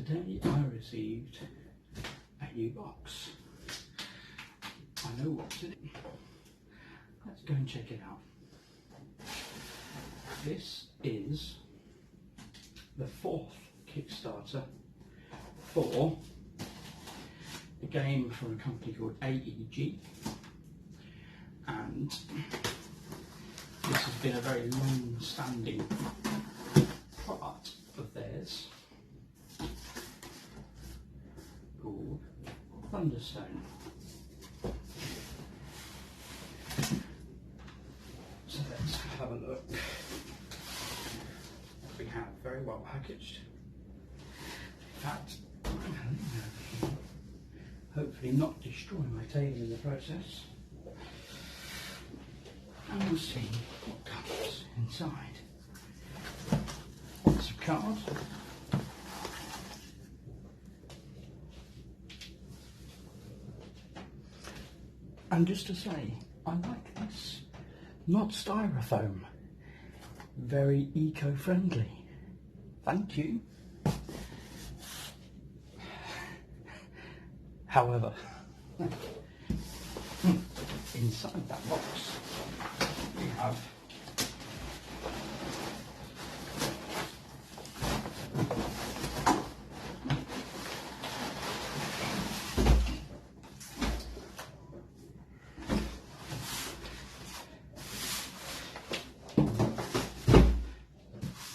Today I received a new box. I know what's in it. Let's go and check it out. This is the 4th Kickstarter for a game from a company called AEG, and this has been a very long-standing product of theirs called Thunderstone. So let's have a look. We have very well packaged. In fact, hopefully not destroy my table in the process. And we'll see what comes inside. Lots of cards. And just to say, I like this. Not styrofoam. Very eco-friendly. Thank you. However, inside that box we have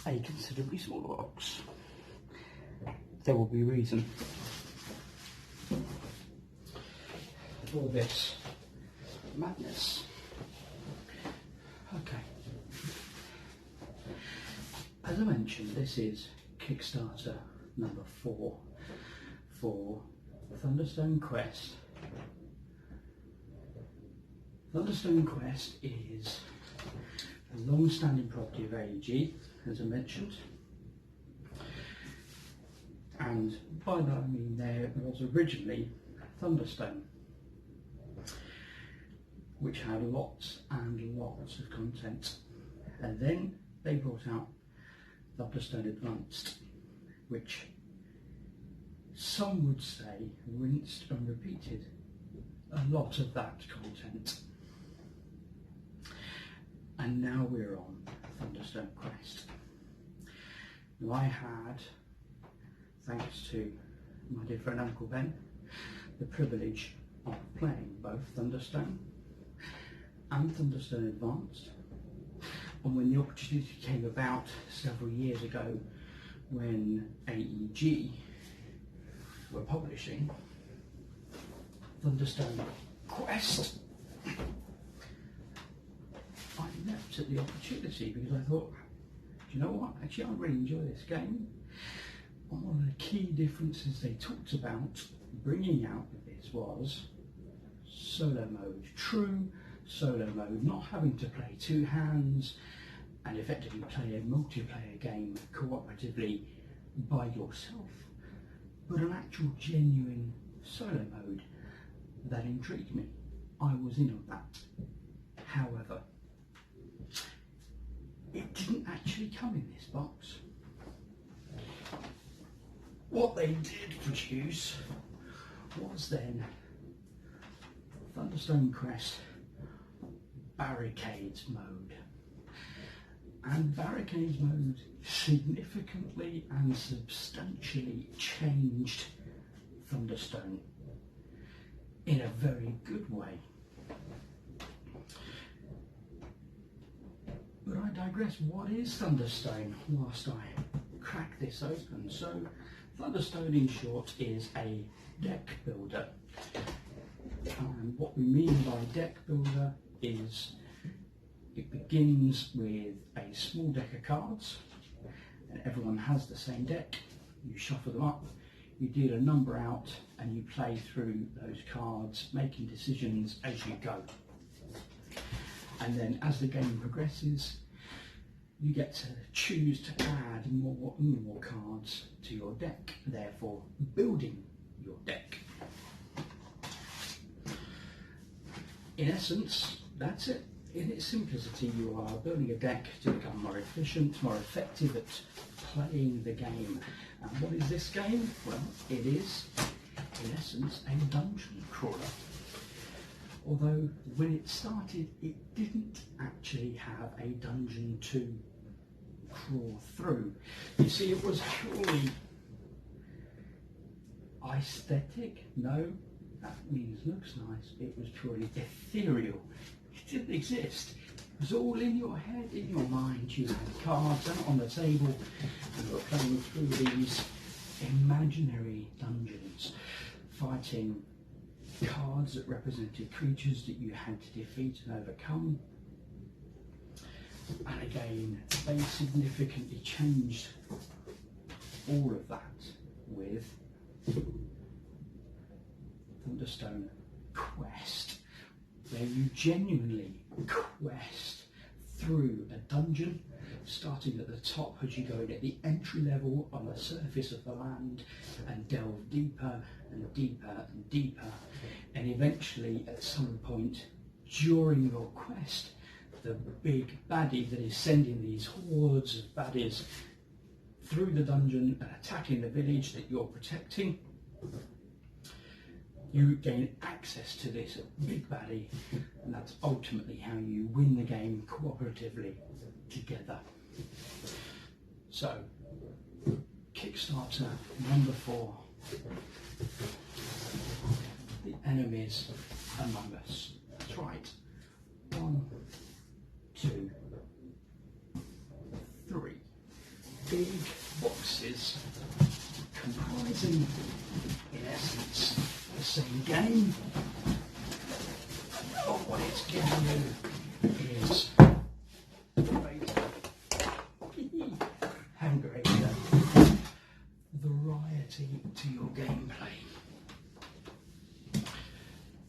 a considerably smaller box. There will be a reason for this madness. Okay. As I mentioned, this is Kickstarter number 4 for Thunderstone Quest. Thunderstone Quest is a long-standing property of AEG, as I mentioned. And by that I mean there was originally Thunderstone, which had lots and lots of content, and then they brought out Thunderstone Advanced, which some would say rinsed and repeated a lot of that content. And now we're on Thunderstone Quest. Now I had, thanks to my dear friend Uncle Ben, the privilege of playing both Thunderstone and Thunderstone Advanced. And when the opportunity came about several years ago, when AEG were publishing Thunderstone Quest, I leapt at the opportunity because I thought, do you know what, actually I really enjoy this game. And one of the key differences they talked about bringing out with this was solo mode, true solo mode, not having to play two hands and effectively play a multiplayer game cooperatively by yourself, but an actual genuine solo mode that intrigued me. I was in on that. However, it didn't actually come in this box. What they did produce was then Thunderstone Quest Barricades Mode. And Barricades Mode significantly and substantially changed Thunderstone in a very good way. But I digress. What is Thunderstone whilst I crack this open? So Thunderstone in short is a deck builder. And what we mean by deck builder is it begins with a small deck of cards, and everyone has the same deck. You shuffle them up, you deal a number out, and you play through those cards, making decisions as you go. And then as the game progresses, you get to choose to add more cards to your deck, therefore building your deck. In essence, that's it. In its simplicity, you are building a deck to become more efficient, more effective at playing the game. And what is this game? Well, it is, in essence, a dungeon crawler. Although when it started, it didn't actually have a dungeon to crawl through. You see, it was purely aesthetic. No, that means looks nice. It was purely ethereal. It didn't exist. It was all in your head, in your mind. You had cards out on the table and you were playing through these imaginary dungeons, fighting cards that represented creatures that you had to defeat and overcome. And again, they significantly changed all of that with Thunderstone Quest, where you genuinely quest through a dungeon, starting at the top as you go in at the entry level on the surface of the land, and delve deeper and deeper and deeper, and eventually at some point during your quest, the big baddie that is sending these hordes of baddies through the dungeon and attacking the village that you're protecting, you gain access to this big baddie, and that's ultimately how you win the game cooperatively together. So, Kickstarter number 4, the enemies among us. That's right. 1, 2, 3 big boxes comprising, in essence, the same game. But what it's giving you is and greater variety to your gameplay.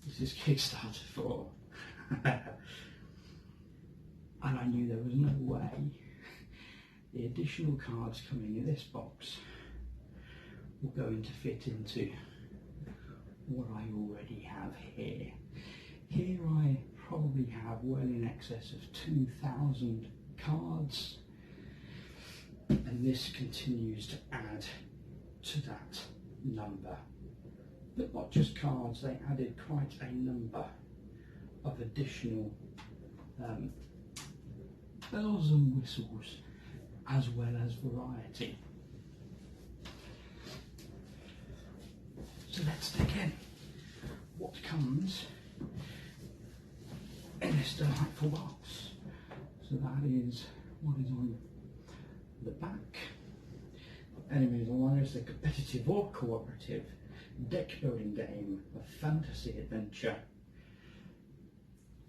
This is Kickstarter 4. And I knew there was no way the additional cards coming in this box were going to fit into what I already have here. Here I probably have well in excess of 2,000 cards, and this continues to add to that number. But not just cards, they added quite a number of additional bells and whistles, as well as variety. So let's dig in. What comes in this delightful box? So that is what is on the back. Enemies Online is a competitive or cooperative deck building game of fantasy adventure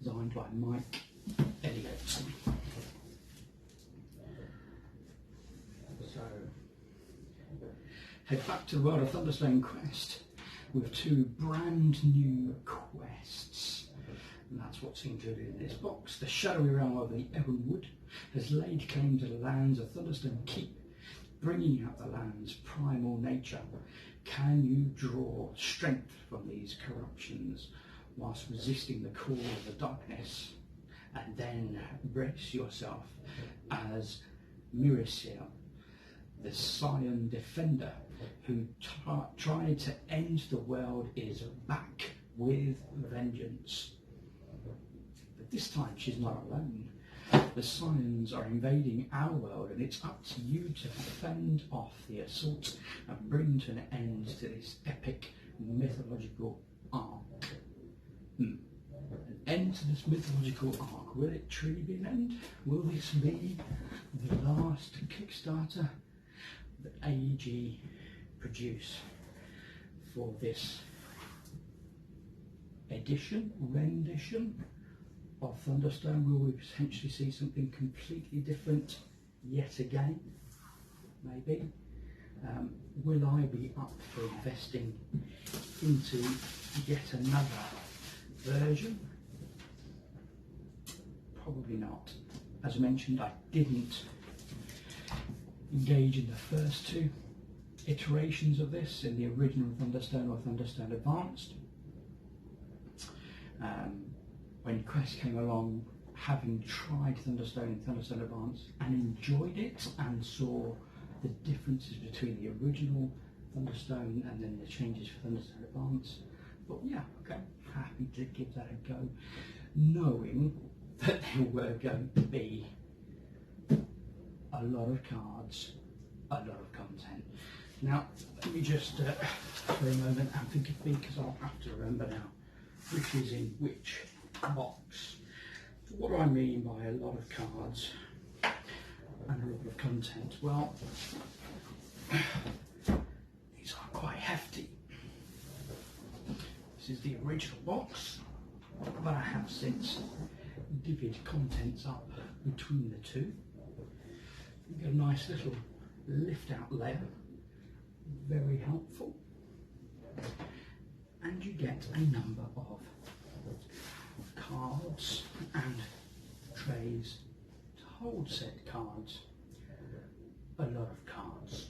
designed by Mike Elliott. So, head back to the world of Thunderstone Quest with 2 brand new quests. And that's what's included in this box. The shadowy realm of the Everwood has laid claim to the lands of Thunderstone Keep, bringing out the land's primal nature. Can you draw strength from these corruptions whilst resisting the call of the darkness? And then brace yourself as Miraciel, the Scion Defender who tried to end the world, is back with vengeance. But this time she's not alone. The Scions are invading our world, and it's up to you to fend off the assault and bring to an end to this epic mythological arc. An end to this mythological arc. Will it truly be an end? Will this be the last Kickstarter that AEG produce for this rendition of Thunderstone? Will we potentially see something completely different yet again? Maybe. Will I be up for investing into yet another version? Probably not. As I mentioned, I didn't engage in the first 2 iterations of this in the original Thunderstone or Thunderstone Advanced. When Quest came along, having tried Thunderstone and Thunderstone Advanced and enjoyed it and saw the differences between the original Thunderstone and then the changes for Thunderstone Advance. But yeah, okay, happy to give that a go, knowing that there were going to be a lot of cards, a lot of content. Now, let me just for a moment and think of me, because I'll have to remember now which is in which box. What do I mean by a lot of cards and a lot of content? Well, these are quite hefty. This is the original box, but I have since divvied contents up between the two. You get a nice little lift out layer, very helpful, and you get a number of cards and trays to hold said cards, a lot of cards.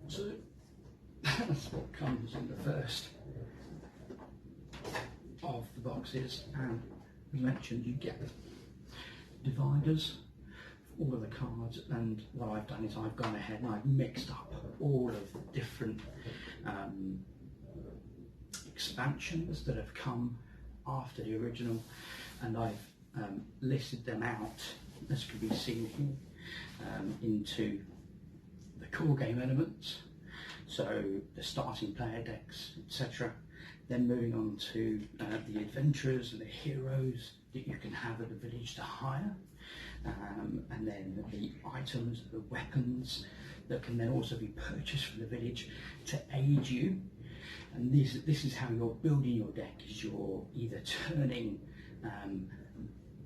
So that's what comes in the first of the boxes, and as mentioned, you get dividers for all of the cards, and what I've done is I've gone ahead and I've mixed up all of the different expansions that have come after the original, and I've listed them out, as can be seen here, into the core game elements, so the starting player decks, etc. Then moving on to the adventurers and the heroes that you can have at the village to hire, and then the items, the weapons that can then also be purchased from the village to aid you. And this is how you're building your deck, is you're either turning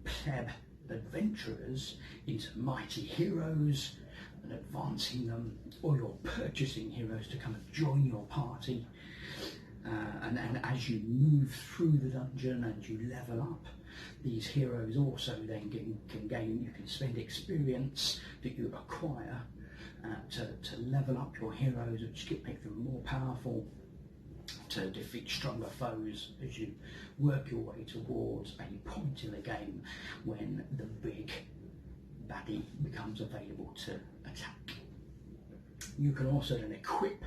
pleb adventurers into mighty heroes and advancing them, or you're purchasing heroes to come and join your party. And as you move through the dungeon and you level up, these heroes also then can gain, you can spend experience that you acquire to level up your heroes, which make them more powerful to defeat stronger foes as you work your way towards a point in the game when the big baddie becomes available to attack. You can also then equip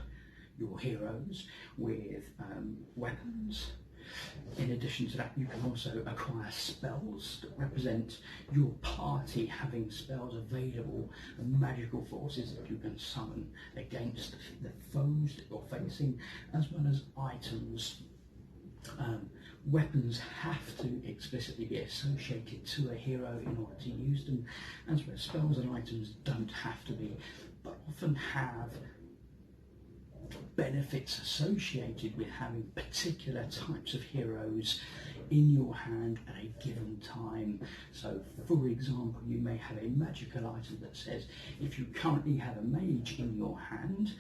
your heroes with weapons. In addition to that, you can also acquire spells that represent your party having spells available and magical forces that you can summon against the foes that you're facing, as well as items. Weapons have to explicitly be associated to a hero in order to use them, as well as spells and items don't have to be, but often have benefits associated with having particular types of heroes in your hand at a given time. So for example, you may have a magical item that says if you currently have a mage in your hand,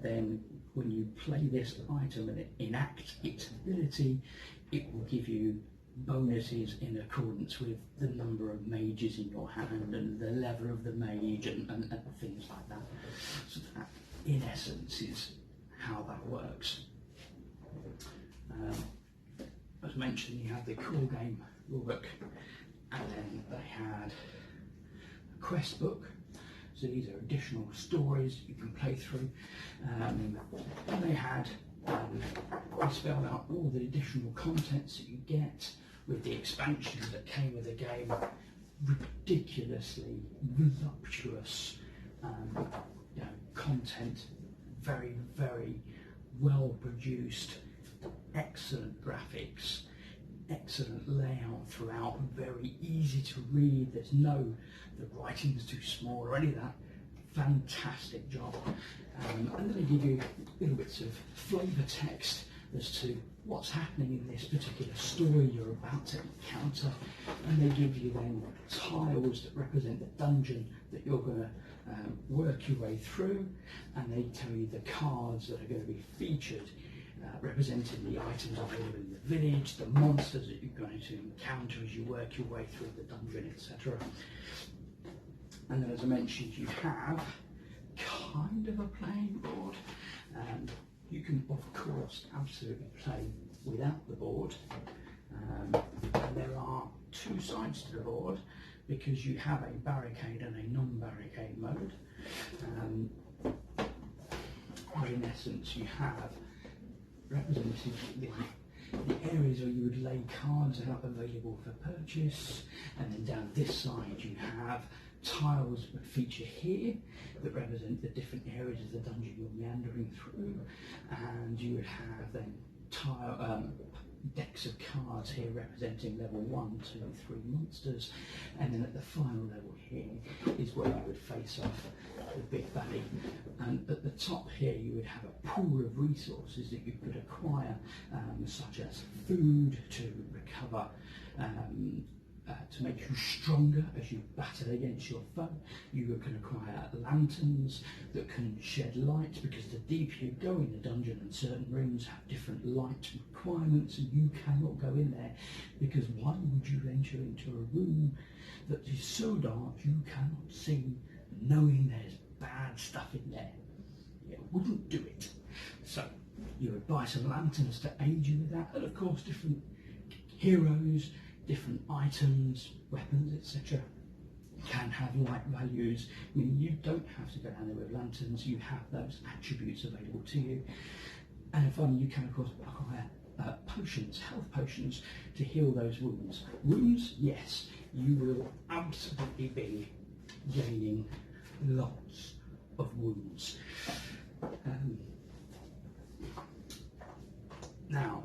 then when you play this item and it enacts its ability, it will give you bonuses in accordance with the number of mages in your hand and the level of the mage and things like that. So that in essence is how that works. As mentioned, you have the core game rulebook, and then they had a quest book. So these are additional stories you can play through. And they had they spelled out all the additional contents that you get with the expansions that came with the game. Ridiculously voluptuous content. Very, very well produced, excellent graphics, excellent layout throughout, very easy to read. There's no, the writing's too small or any of that. Fantastic job. And then they give you little bits of flavour text as to what's happening in this particular story you're about to encounter, and they give you then tiles that represent the dungeon that you're going to work your way through, and they tell you the cards that are going to be featured representing the items available in the village, the monsters that you're going to encounter as you work your way through the dungeon, etc. And then, as I mentioned, you have kind of a playing board. You can, of course, absolutely play without the board. And there are two sides to the board. because you have a barricade and a non-barricade mode. Where in essence you have represented the areas where you would lay cards out available for purchase, and then down this side you have tiles that feature here that represent the different areas of the dungeon you're meandering through, and you would have then decks of cards here representing level 1, 2, 3 monsters, and then at the final level here is where you would face off the big baddie. And at the top here you would have a pool of resources that you could acquire, such as food to recover, to make you stronger as you battle against your foe. You can acquire lanterns that can shed light, because the deeper you go in the dungeon and certain rooms have different light requirements, and you cannot go in there, because why would you venture into a room that is so dark you cannot see, knowing there's bad stuff in there? You wouldn't do it. So you would buy some lanterns to aid you with that, and of course different heroes, different items, weapons, etc. can have light values. I mean, you don't have to go down there with lanterns, you have those attributes available to you. And finally, you can of course acquire potions, health potions, to heal those wounds. Wounds, yes, you will absolutely be gaining lots of wounds. Now,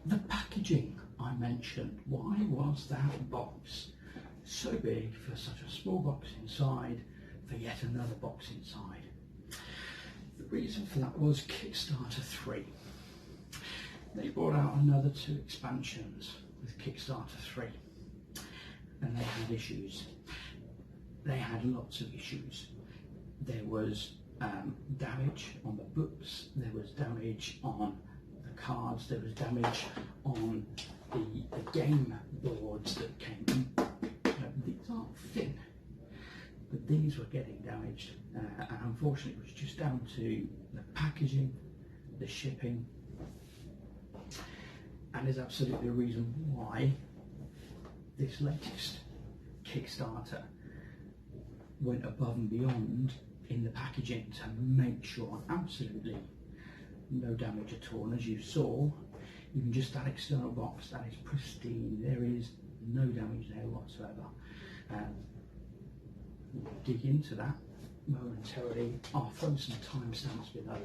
the packaging I mentioned, why was that box so big for such a small box inside, for yet another box inside? The reason for that was Kickstarter 3. They brought out another 2 expansions with Kickstarter 3, and they had issues. They had lots of issues. There was damage on the books, there was damage on the cards, there was damage on the game boards that came in. These aren't thin, but these were getting damaged, and unfortunately it was just down to the packaging, the shipping, and there's absolutely a reason why this latest Kickstarter went above and beyond in the packaging to make sure absolutely no damage at all. And as you saw, even just that external box, that is pristine. There is no damage there whatsoever. We'll dig into that momentarily. I'll throw some timestamps below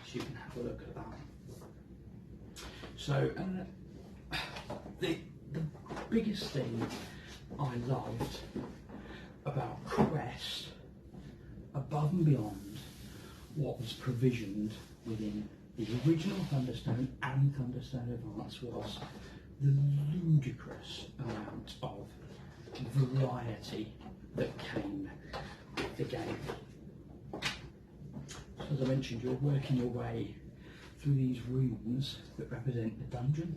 so you can have a look at that. So the biggest thing I loved about Quest, above and beyond what was provisioned within the original Thunderstone and Thunderstone Advance, was the ludicrous amount of variety that came with the game. So as I mentioned, you're working your way through these rooms that represent the dungeon,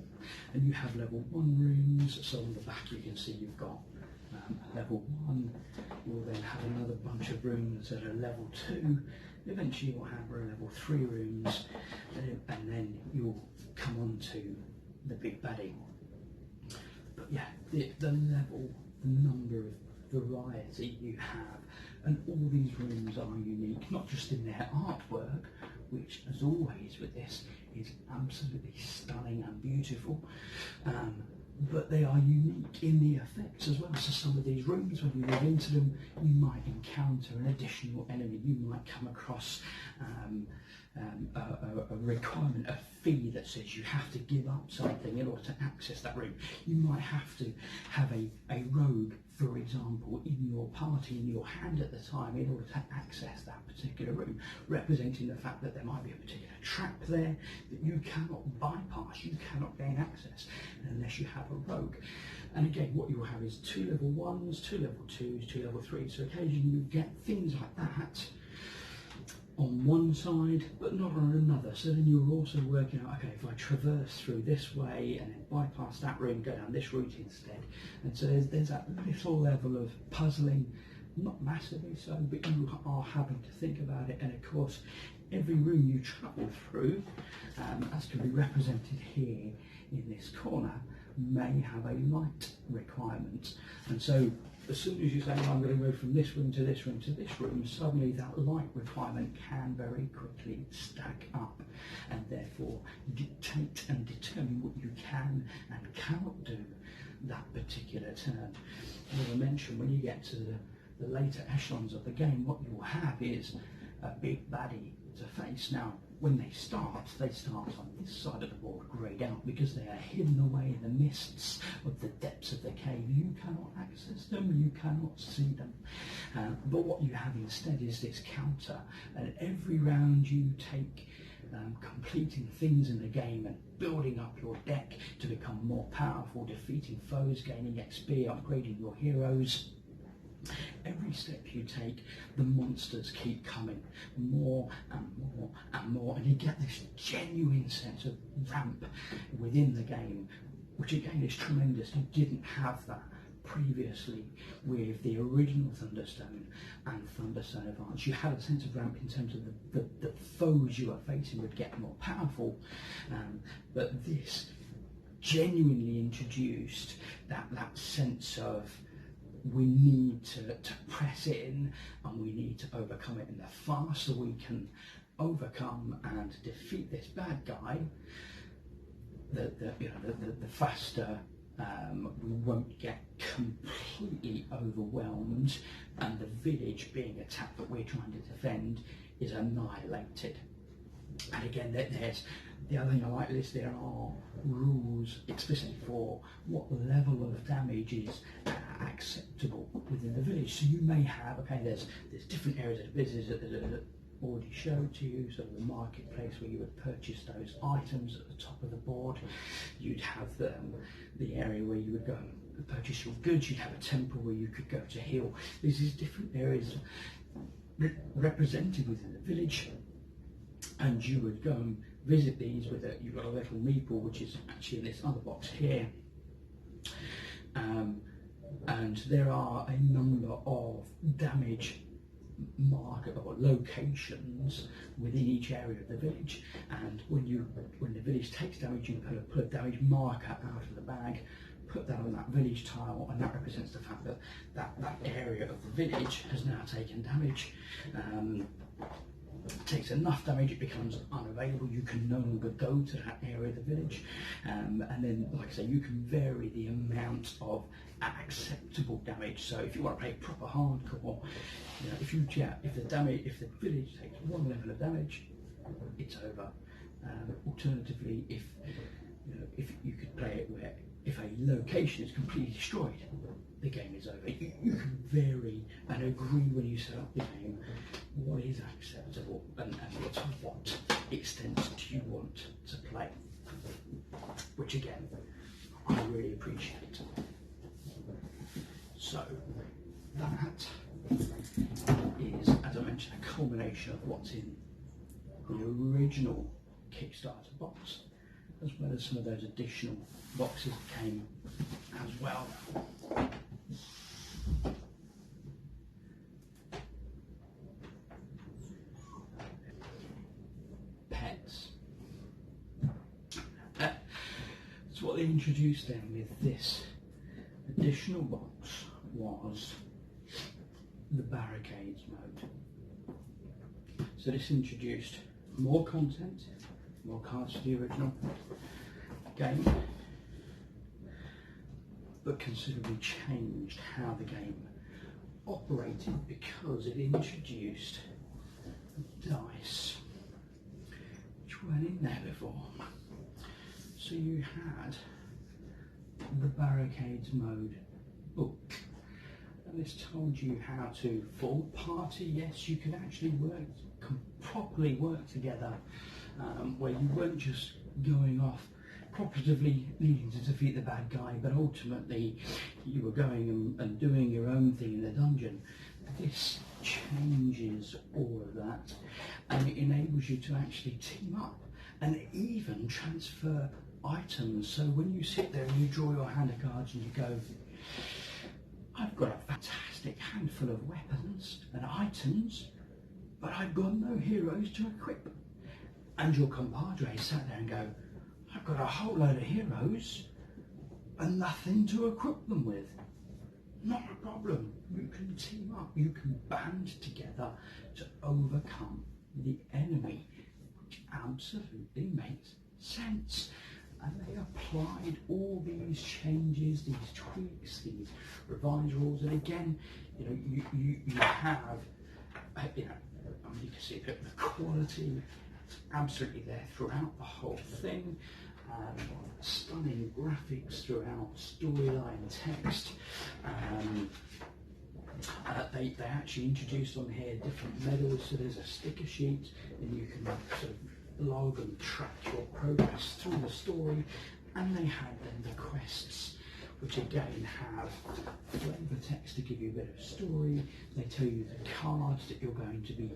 and you have level 1 rooms. So on the back you can see you've got level 1. You'll then have another bunch of rooms that are level 2. Eventually you'll have level 3 rooms, and then you'll come on to the big baddie. But yeah, the level, the number of variety you have, and all these rooms are unique, not just in their artwork, which as always with this is absolutely stunning and beautiful, but they are unique in the effects as well. So some of these rooms, when you move into them, you might encounter an additional enemy. You might come across a requirement, a fee that says you have to give up something in order to access that room. You might have to have a rogue, for example, in your party, in your hand at the time, in order to access that particular room, representing the fact that there might be a particular trap there that you cannot bypass, you cannot gain access unless you have a rogue. And again, what you'll have is 2 level 1s, 2 level 2s, 2 level 3s. So occasionally you get things like that on one side, but not on another. So then you're also working out, okay, if I traverse through this way and then bypass that room, go down this route instead. And so there's that little level of puzzling, not massively so, but you are having to think about it. And of course, every room you travel through, as can be represented here in this corner, may have a light requirement. And so as soon as you say, I'm going to go from this room to this room to this room, suddenly that light requirement can very quickly stack up and therefore dictate and determine what you can and cannot do that particular turn. As I mentioned, when you get to the later echelons of the game, what you'll have is a big baddie to face. Now, when they start on this side of the board, greyed out, because they are hidden away in the mists of the depths of the cave. You cannot access them, you cannot see them. But what you have instead is this counter, and every round you take completing things in the game and building up your deck to become more powerful, defeating foes, gaining XP, upgrading your heroes. Every step you take, the monsters keep coming, more and more and more, and you get this genuine sense of ramp within the game, which again is tremendous. You didn't have that previously with the original Thunderstone and Thunderstone Advance. You had a sense of ramp in terms of the foes you are facing would get more powerful, but this genuinely introduced that sense of we need to press in and we need to overcome it, and the faster we can overcome and defeat this bad guy, the faster we won't get completely overwhelmed and the village being attacked that we're trying to defend is annihilated. And again, there's the other thing I like is there are rules explicitly for what level of damage is acceptable within the village. So you may have, okay, there's different areas of the business that already showed to you, so the marketplace where you would purchase those items at the top of the board. You'd have the area where you would go and purchase your goods. You'd have a temple where you could go to heal. There's these different areas represented within the village, and you would go and visit these with you've got a little meeple, which is actually in this other box here, and there are a number of damage marker or locations within each area of the village, and when the village takes damage, you put a damage marker out of the bag, put that on that village tile, and that represents the fact that that area of the village has now taken damage. Takes enough damage, it becomes unavailable. You can no longer go to that area of the village, and then, like I say, you can vary the amount of acceptable damage. So if you want to play proper hardcore, if the village takes one level of damage, it's over. Alternatively, if you could play it where if a location is completely destroyed, the game is over. You can vary and agree when you set up the game what is acceptable and to what extent do you want to play, which again I really appreciate. So that is, as I mentioned, a culmination of what's in the original Kickstarter box, as well as some of those additional boxes that came as well. Pets. So what they introduced then with this additional box was the Barricades Mode. So this introduced more content, more cards to the original game, but considerably changed how the game operated because it introduced dice which weren't in there before. So you had the Barricades Mode book, and this told you how to full party. Yes, you can actually properly work together, where you weren't just going off cooperatively needing to defeat the bad guy, but ultimately you were going and doing your own thing in the dungeon. This changes all of that, and it enables you to actually team up and even transfer items. So when you sit there and you draw your hand of cards and you go, I've got a fantastic handful of weapons and items, but I've got no heroes to equip. And your compadre sat there and go, I've got a whole load of heroes and nothing to equip them with. not a problem. You can team up, you can band together to overcome the enemy, which absolutely makes sense. And they applied all these changes, these tweaks, these revised rules, and again, you know, you have, you know, I mean, you can see that the quality is absolutely there throughout the whole thing. Stunning graphics throughout, storyline, text. They actually introduced on here different medals, so there's a sticker sheet and you can sort of log and track your progress through the story, and they had then the quests, which again have flavor text to give you a bit of story. They tell you the cards that you're going to be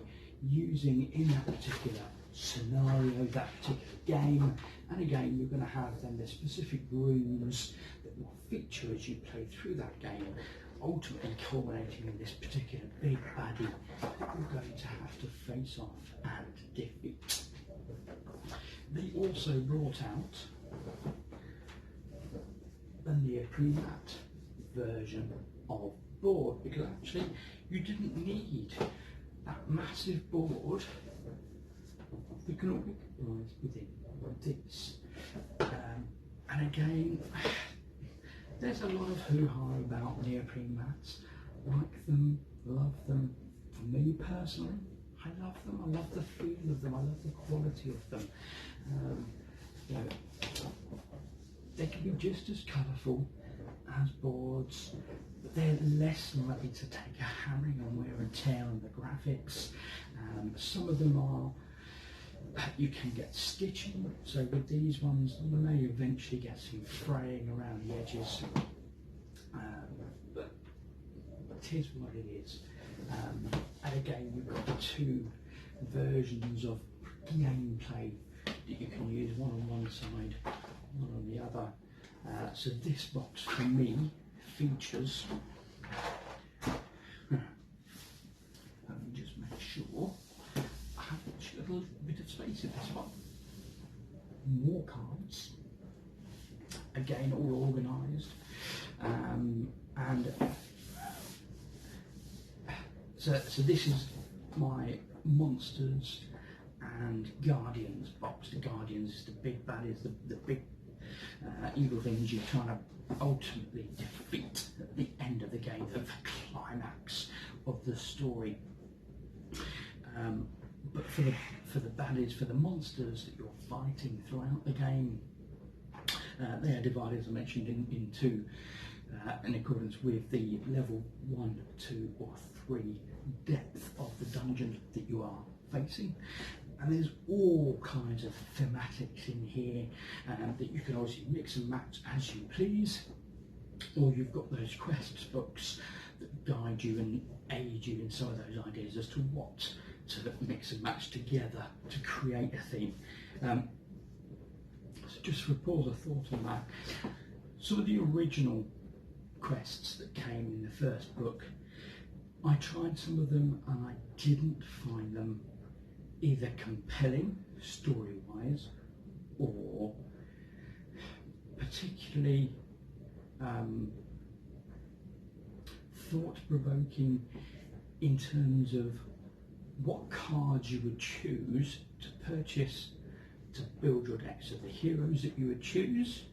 using in that particular scenario, that particular game, and again you're going to have then the specific runes that will feature as you play through that game, ultimately culminating in this particular big baddie that you're going to have to face off and defeat. They also brought out a Neoprene version of board, because actually you didn't need that massive board that can all be organised within this. And again, there's a lot of hoo-ha about Neoprene mats. Like them, love them. For me personally, I love them. I love the feel of them. I love the quality of them. You know, they can be just as colourful as boards, but they're less likely to take a hammering on wear and tear on the graphics. Some of them are, you can get stitching, so with these ones you may eventually get some fraying around the edges, but it is what it is. And again, you've got two versions of gameplay that you can use, one on one side, one on the other. So this box for me features, let me just make sure I have a little bit of space in this one. More cards, again all organised, and so this is my Monsters and Guardians box. The Guardians is the big baddies, the big evil things you're trying to ultimately defeat at the end of the game, at the climax of the story. But for the baddies, for the monsters that you're fighting throughout the game, they are divided, as I mentioned, into in accordance with the level 1, 2 or 3 depth of the dungeon that you are facing. And there's all kinds of thematics in here that you can obviously mix and match as you please, or you've got those quests books that guide you and aid you in some of those ideas as to what to mix and match together to create a theme. So just for a pause of thought on that, some of the original quests that came in the first book, I tried some of them and I didn't find them either compelling story-wise or particularly thought-provoking in terms of what cards you would choose to purchase to build your deck. So the heroes that you would choose,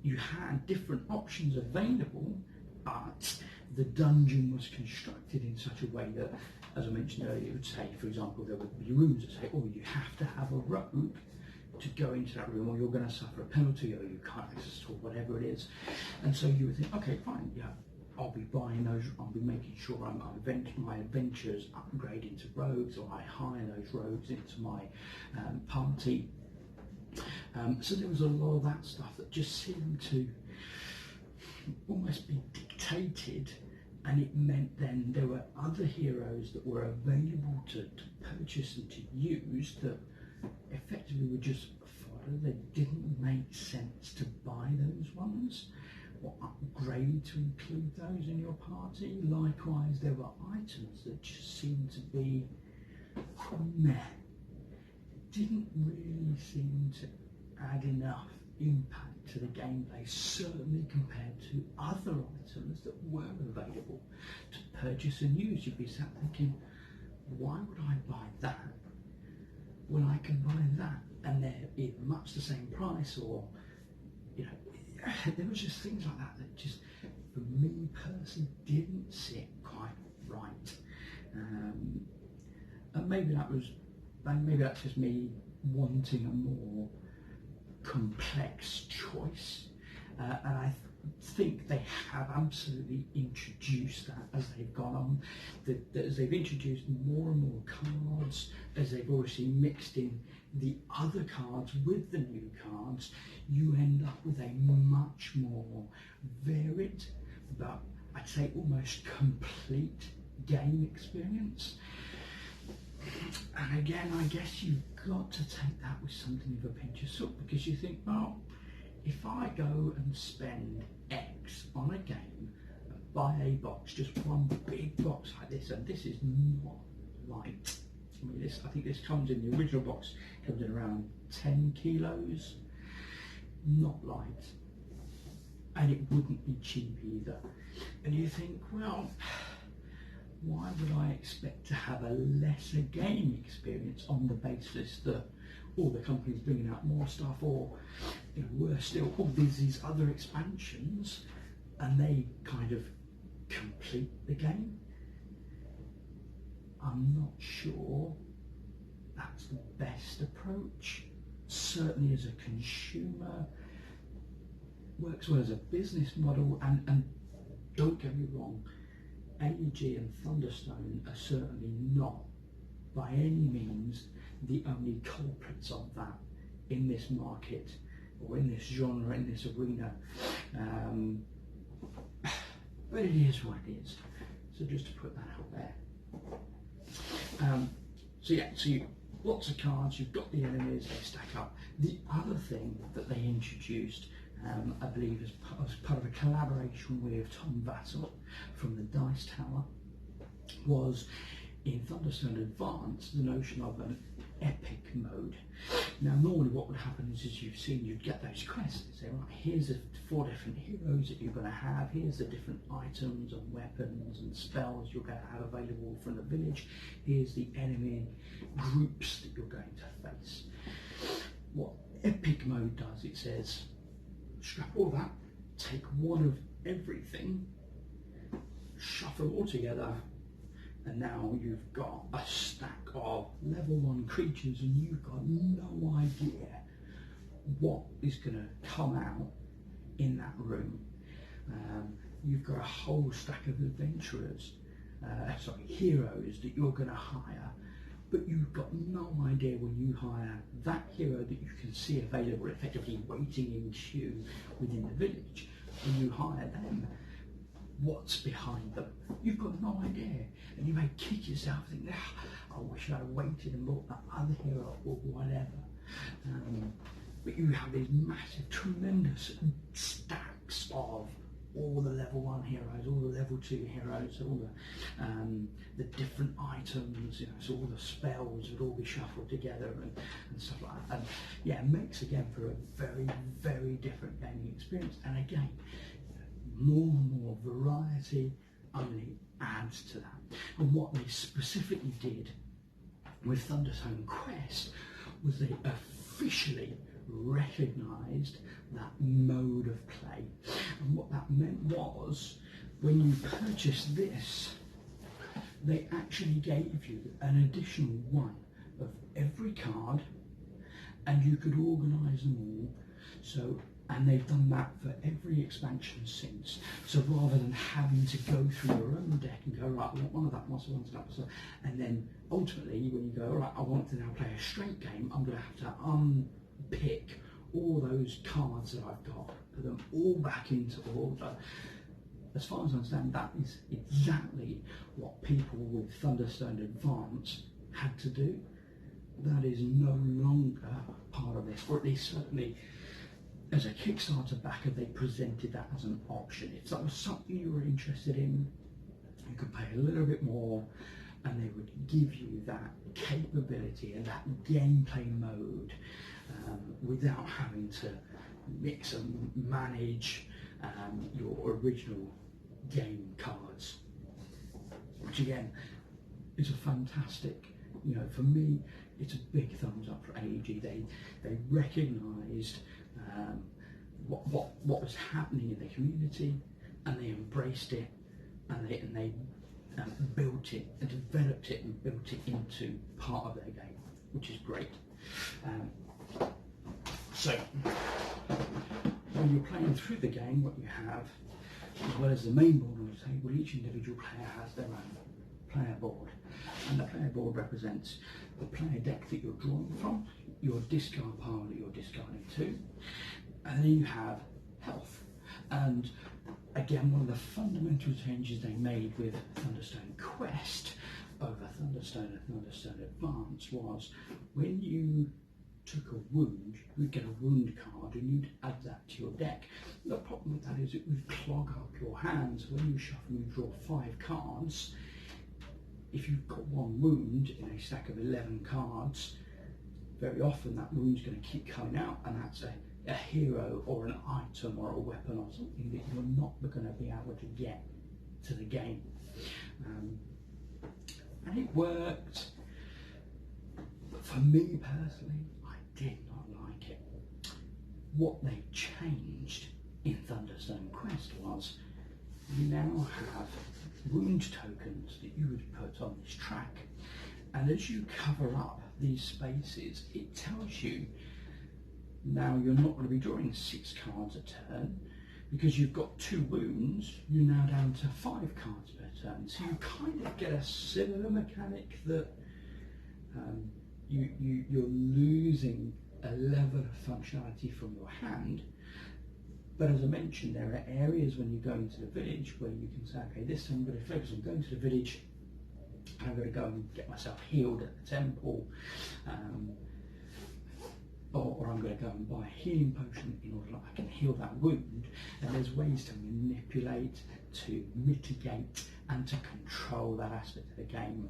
you had different options available, but the dungeon was constructed in such a way that, as I mentioned earlier, it would say, for example, there would be rooms that say, oh, you have to have a rogue to go into that room or you're going to suffer a penalty or you can't access or whatever it is. And so you would think, okay, fine, yeah, I'll be buying those, I'll be making sure my adventures upgrade into rogues, or I hire those rogues into my party. So there was a lot of that stuff that just seemed to almost be dictated, and it meant then there were other heroes that were available to purchase and to use that effectively were just fodder. They didn't make sense to buy those ones or upgrade to include those in your party. Likewise, there were items that just seemed to be meh. Didn't really seem to add enough impact to the gameplay, certainly compared to other items that were available to purchase and use. You'd be sat thinking, why would I buy that when I can buy that and they're either much the same price, or, you know, there was just things like that that just, for me personally, didn't sit quite right. And maybe that's just me wanting a more complex choice, and I think they have absolutely introduced that as they've gone on, that as they've introduced more and more cards, as they've obviously mixed in the other cards with the new cards, you end up with a much more varied, but I'd say almost complete game experience. And again, I guess you've got to take that with something of a pinch of salt, because you think, well, if I go and spend X on a game, buy a box, just one big box like this, and this is not light. I mean, I think this comes in, the original box comes in around 10 kilos, not light, and it wouldn't be cheap either. And you think, well, why would I expect to have a lesser game experience on the basis that all the companies bringing out more stuff, or, you know, we're still all these other expansions and they kind of complete the game? I'm not sure that's the best approach. Certainly as a consumer, works well as a business model, and don't get me wrong, AEG and Thunderstone are certainly not by any means the only culprits of that in this market, or in this genre, in this arena. But it is what it is. So just to put that out there. So lots of cards, you've got the enemies, they stack up. The other thing that they introduced, I believe as part of a collaboration with Tom Vassell from the Dice Tower, was in Thunderstone Advanced the notion of an epic mode. Now normally what would happen is, as you've seen, you'd get those quests and say, right, here's the 4 different heroes that you're going to have, here's the different items and weapons and spells you're going to have available from the village, here's the enemy groups that you're going to face. What epic mode does, it says, scrap all that, take one of everything, shuffle all together, and now you've got a stack of level 1 creatures, and you've got no idea what is going to come out in that room. You've got a whole stack of adventurers, heroes that you're going to hire, but you've got no idea when you hire that hero that you can see available, effectively waiting in queue within the village. When you hire them, what's behind them? You've got no idea, and you may kick yourself thinking, I wish I'd waited and bought that other hero or whatever. But you have these massive, tremendous stacks of all the level 1 heroes, all the level 2 heroes, all the different items, you know, so all the spells would all be shuffled together and stuff like that. And yeah, it makes again for a very, very different gaming experience. And again, more and more variety only adds to that. And what they specifically did with Thunderstone Quest was they officially recognised that mode of play. And what that meant was, when you purchased this, they actually gave you an additional one of every card, and you could organise them all. So, and they've done that for every expansion since. So rather than having to go through your own deck and go, right, I want one of that, one of that, and then ultimately when you go, all right, I want to now play a straight game, I'm going to have to unpick all those cards that I've got, put them all back into order. As far as I understand, that is exactly what people with Thunderstone Advanced had to do. That is no longer part of this, or at least certainly as a Kickstarter backer, they presented that as an option. If that was something you were interested in, you could pay a little bit more, and they would give you that capability and that gameplay mode without having to mix and manage your original game cards, which again is a fantastic, you know, for me it's a big thumbs up for AEG. They recognised what was happening in the community, and they embraced it, and they built it and developed it and built it into part of their game, which is great. So when you're playing through the game, what you have, as well as the main board on the table, each individual player has their own player board, and the player board represents the player deck that you're drawing from, your discard pile that you're discarding to, and then you have health. And again, one of the fundamental changes they made with Thunderstone Quest over Thunderstone and Thunderstone Advance was when you took a wound, you'd get a wound card and you'd add that to your deck. The problem with that is it would clog up your hands. When you shuffle and you draw 5 cards, if you've got one wound in a stack of 11 cards, very often that wound's going to keep coming out, and that's a hero or an item or a weapon or something that you're not going to be able to get to the game. And it worked, but for me personally, I did not like it. What they changed in Thunderstone Quest was you now have wound tokens that you would put on this track, and as you cover up these spaces, it tells you now you're not going to be drawing 6 cards a turn because you've got 2 wounds. You're now down to 5 cards per turn, so you kind of get a similar mechanic that you're losing a level of functionality from your hand. But as I mentioned, there are areas when you go into the village where you can say, okay, this time I'm going to focus on going to the village, and I'm going to go and get myself healed at the temple, or I'm going to go and buy a healing potion in order that I can heal that wound. And there's ways to manipulate, to mitigate, and to control that aspect of the game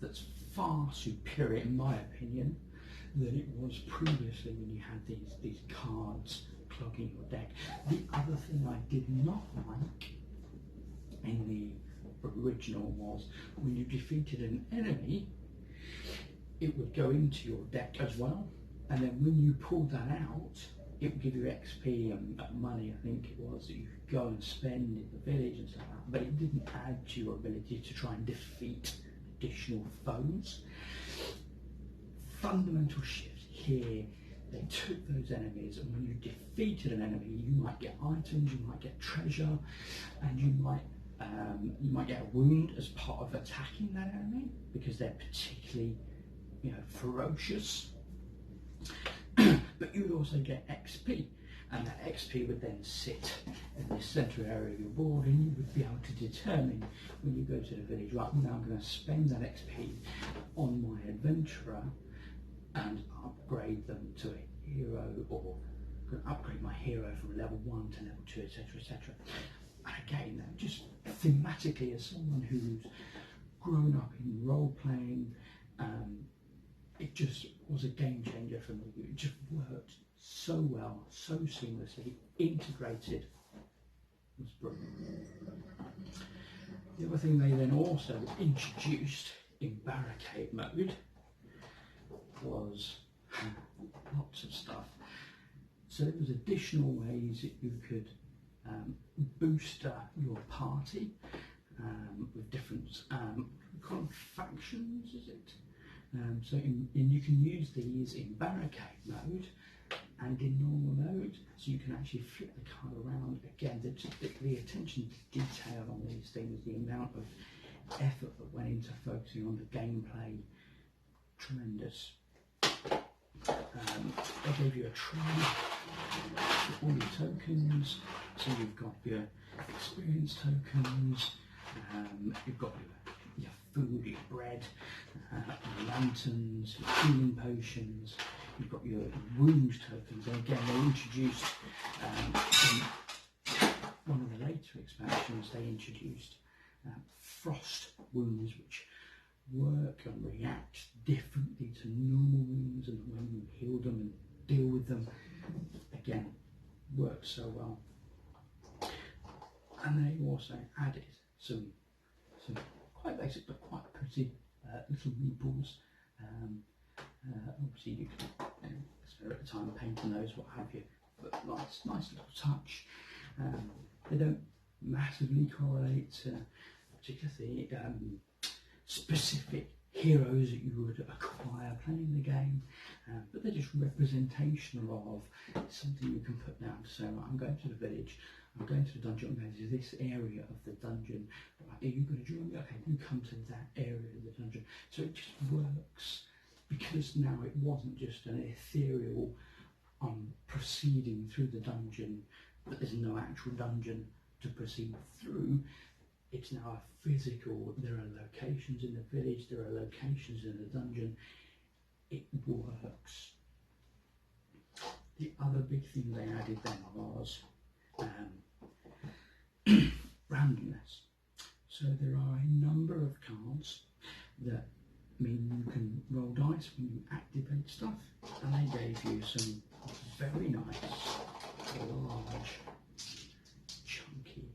that's far superior, in my opinion, than it was previously when you had these cards clogging your deck. The other thing I did not like in the original was when you defeated an enemy, it would go into your deck as well, and then when you pulled that out, it would give you XP and money, I think it was, that you could go and spend in the village and stuff like that, but it didn't add to your ability to try and defeat additional foes. Fundamental shift here. They took those enemies, and when you defeated an enemy, you might get items, you might get treasure, and you might get a wound as part of attacking that enemy because they're particularly, you know, ferocious. But you would also get XP, and that XP would then sit in the centre area of your board, and you would be able to determine when you go to the village, right, now I'm going to spend that XP on my adventurer and upgrade them to a hero, or upgrade my hero from level 1 to level 2, etc, etc. And again, just thematically, as someone who's grown up in role playing, it just was a game changer for me. It just worked so well, so seamlessly, integrated. It was brilliant. The other thing they then also introduced in Barricade Mode was lots of stuff. So there was additional ways that you could booster your party with different kind of factions, is it? So you can use these in Barricade Mode and in normal mode, so you can actually flip the card around. Again, the attention to detail on these things, the amount of effort that went into focusing on the gameplay, tremendous. They gave you a tray for all your tokens, so you've got your experience tokens, you've got your food, your bread, your lanterns, your healing potions, you've got your wound tokens, and again they introduced, in one of the later expansions, they introduced frost wounds, which work and react differently to normal wounds, and when you heal them and deal with them, again, works so well. And they also added some quite basic but quite pretty little meeples. Obviously you can spend a bit of time painting those, what have you, but nice little touch. They don't massively correlate to particularly specific heroes that you would acquire playing the game, but they're just representational of something you can put down to say, right, I'm going to the village, I'm going to the dungeon, I'm going to this area of the dungeon, right, are you going to join me? Okay, you come to that area of the dungeon. So it just works, because now it wasn't just an ethereal proceeding through the dungeon, but there's no actual dungeon to proceed through. It's now a physical, there are locations in the village, there are locations in the dungeon. It works. The other big thing they added then was randomness. So there are a number of cards that mean you can roll dice when you activate stuff, and they gave you some very nice, large, chunky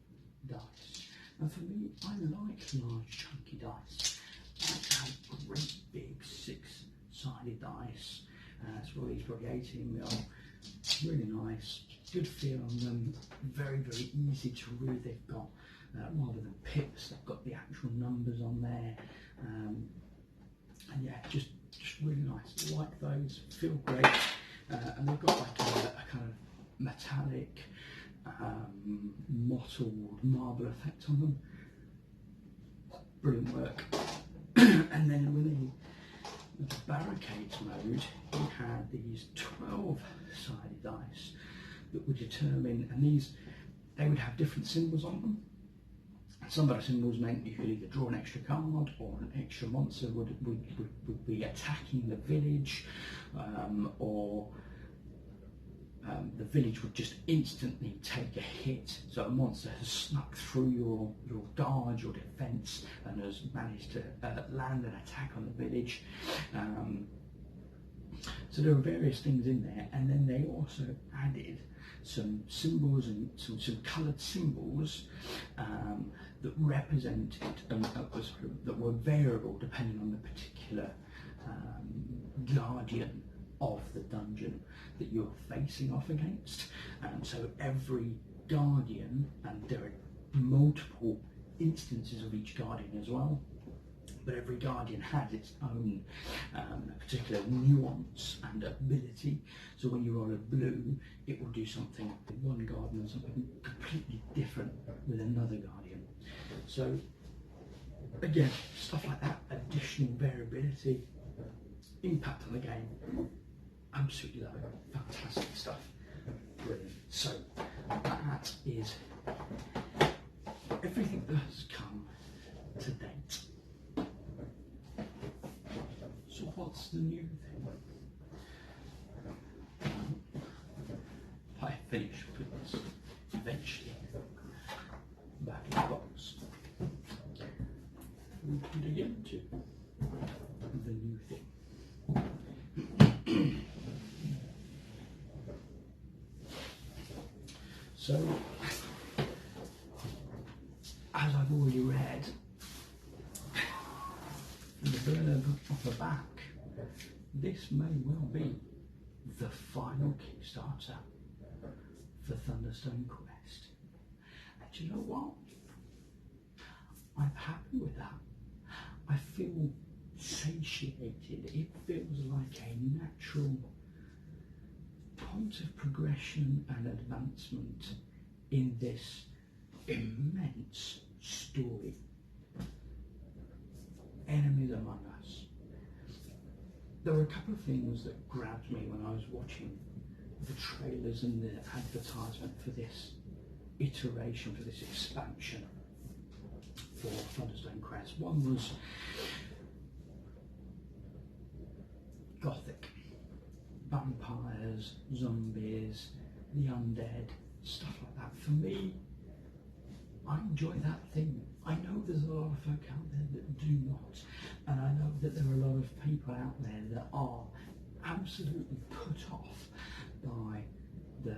dice. And for me, I like large chunky dice. I like to have great big 6-sided dice. That's probably 18mm. Really nice, good feel on them. Very easy to read. They've got rather than pips, they've got the actual numbers on there. And yeah, just really nice. I like those. Feel great. And they've got like a kind of metallic, mottled marble effect on them. Brilliant work. And then with the Barricades mode, you had these 12-sided dice that would determine, and they would have different symbols on them. Some of the symbols meant you could either draw an extra card, or an extra monster would be attacking the village, or the village would just instantly take a hit. So a monster has snuck through your guard, your defence, and has managed to land an attack on the village. So there are various things in there, and then they also added some symbols and some coloured symbols that represented that were variable depending on the particular guardian of the dungeon that you're facing off against. So every guardian, and there are multiple instances of each guardian as well, but every guardian has its own particular nuance and ability. So when you roll a blue, it will do something with one guardian and something completely different with another guardian. So again, stuff like that, additional variability, impact on the game, absolutely love it, fantastic stuff, brilliant. So that is everything that has come to date. So what's the new thing? I finish putting this eventually back in the box. We can dig into the new thing. So, as I've already read, the blurb off the back, this may well be the final Kickstarter for Thunderstone Quest. And do you know what? I'm happy with that. I feel satiated. It feels like a natural point of progression and advancement in this immense story. Enemies Among Us. There were a couple of things that grabbed me when I was watching the trailers and the advertisement for this iteration, for this expansion for Thunderstone Quest. One was Gothic. Vampires, zombies, the undead, stuff like that. For me, I enjoy that theme. I know there's a lot of folk out there that do not, and I know that there are a lot of people out there that are absolutely put off by the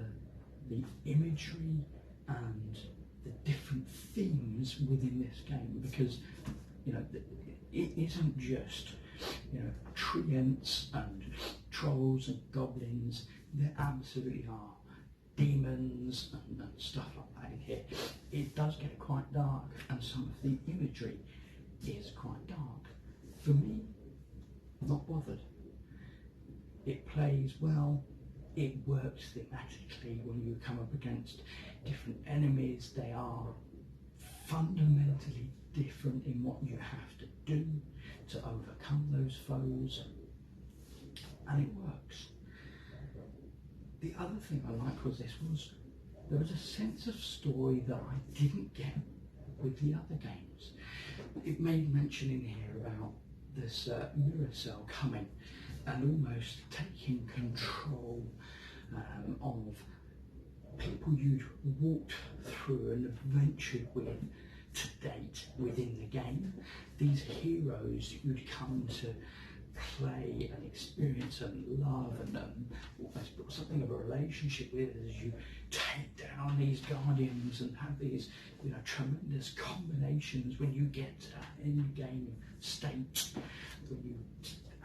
the imagery and the different themes within this game, because you know it isn't just treants and trolls and goblins. There absolutely are demons and stuff like that in here. It does get quite dark, and some of the imagery is quite dark. For me, not bothered. It plays well, it works thematically when you come up against different enemies. They are fundamentally different in what you have to do to overcome those foes, and it works. The other thing I liked was there was a sense of story that I didn't get with the other games. It made mention in here about this mirror cell coming and almost taking control of people you'd walked through and adventured with to date within the game. These heroes you'd come to play and experience and love and almost build something of a relationship with as you take down these guardians and have these tremendous combinations when you get to that end game state, when you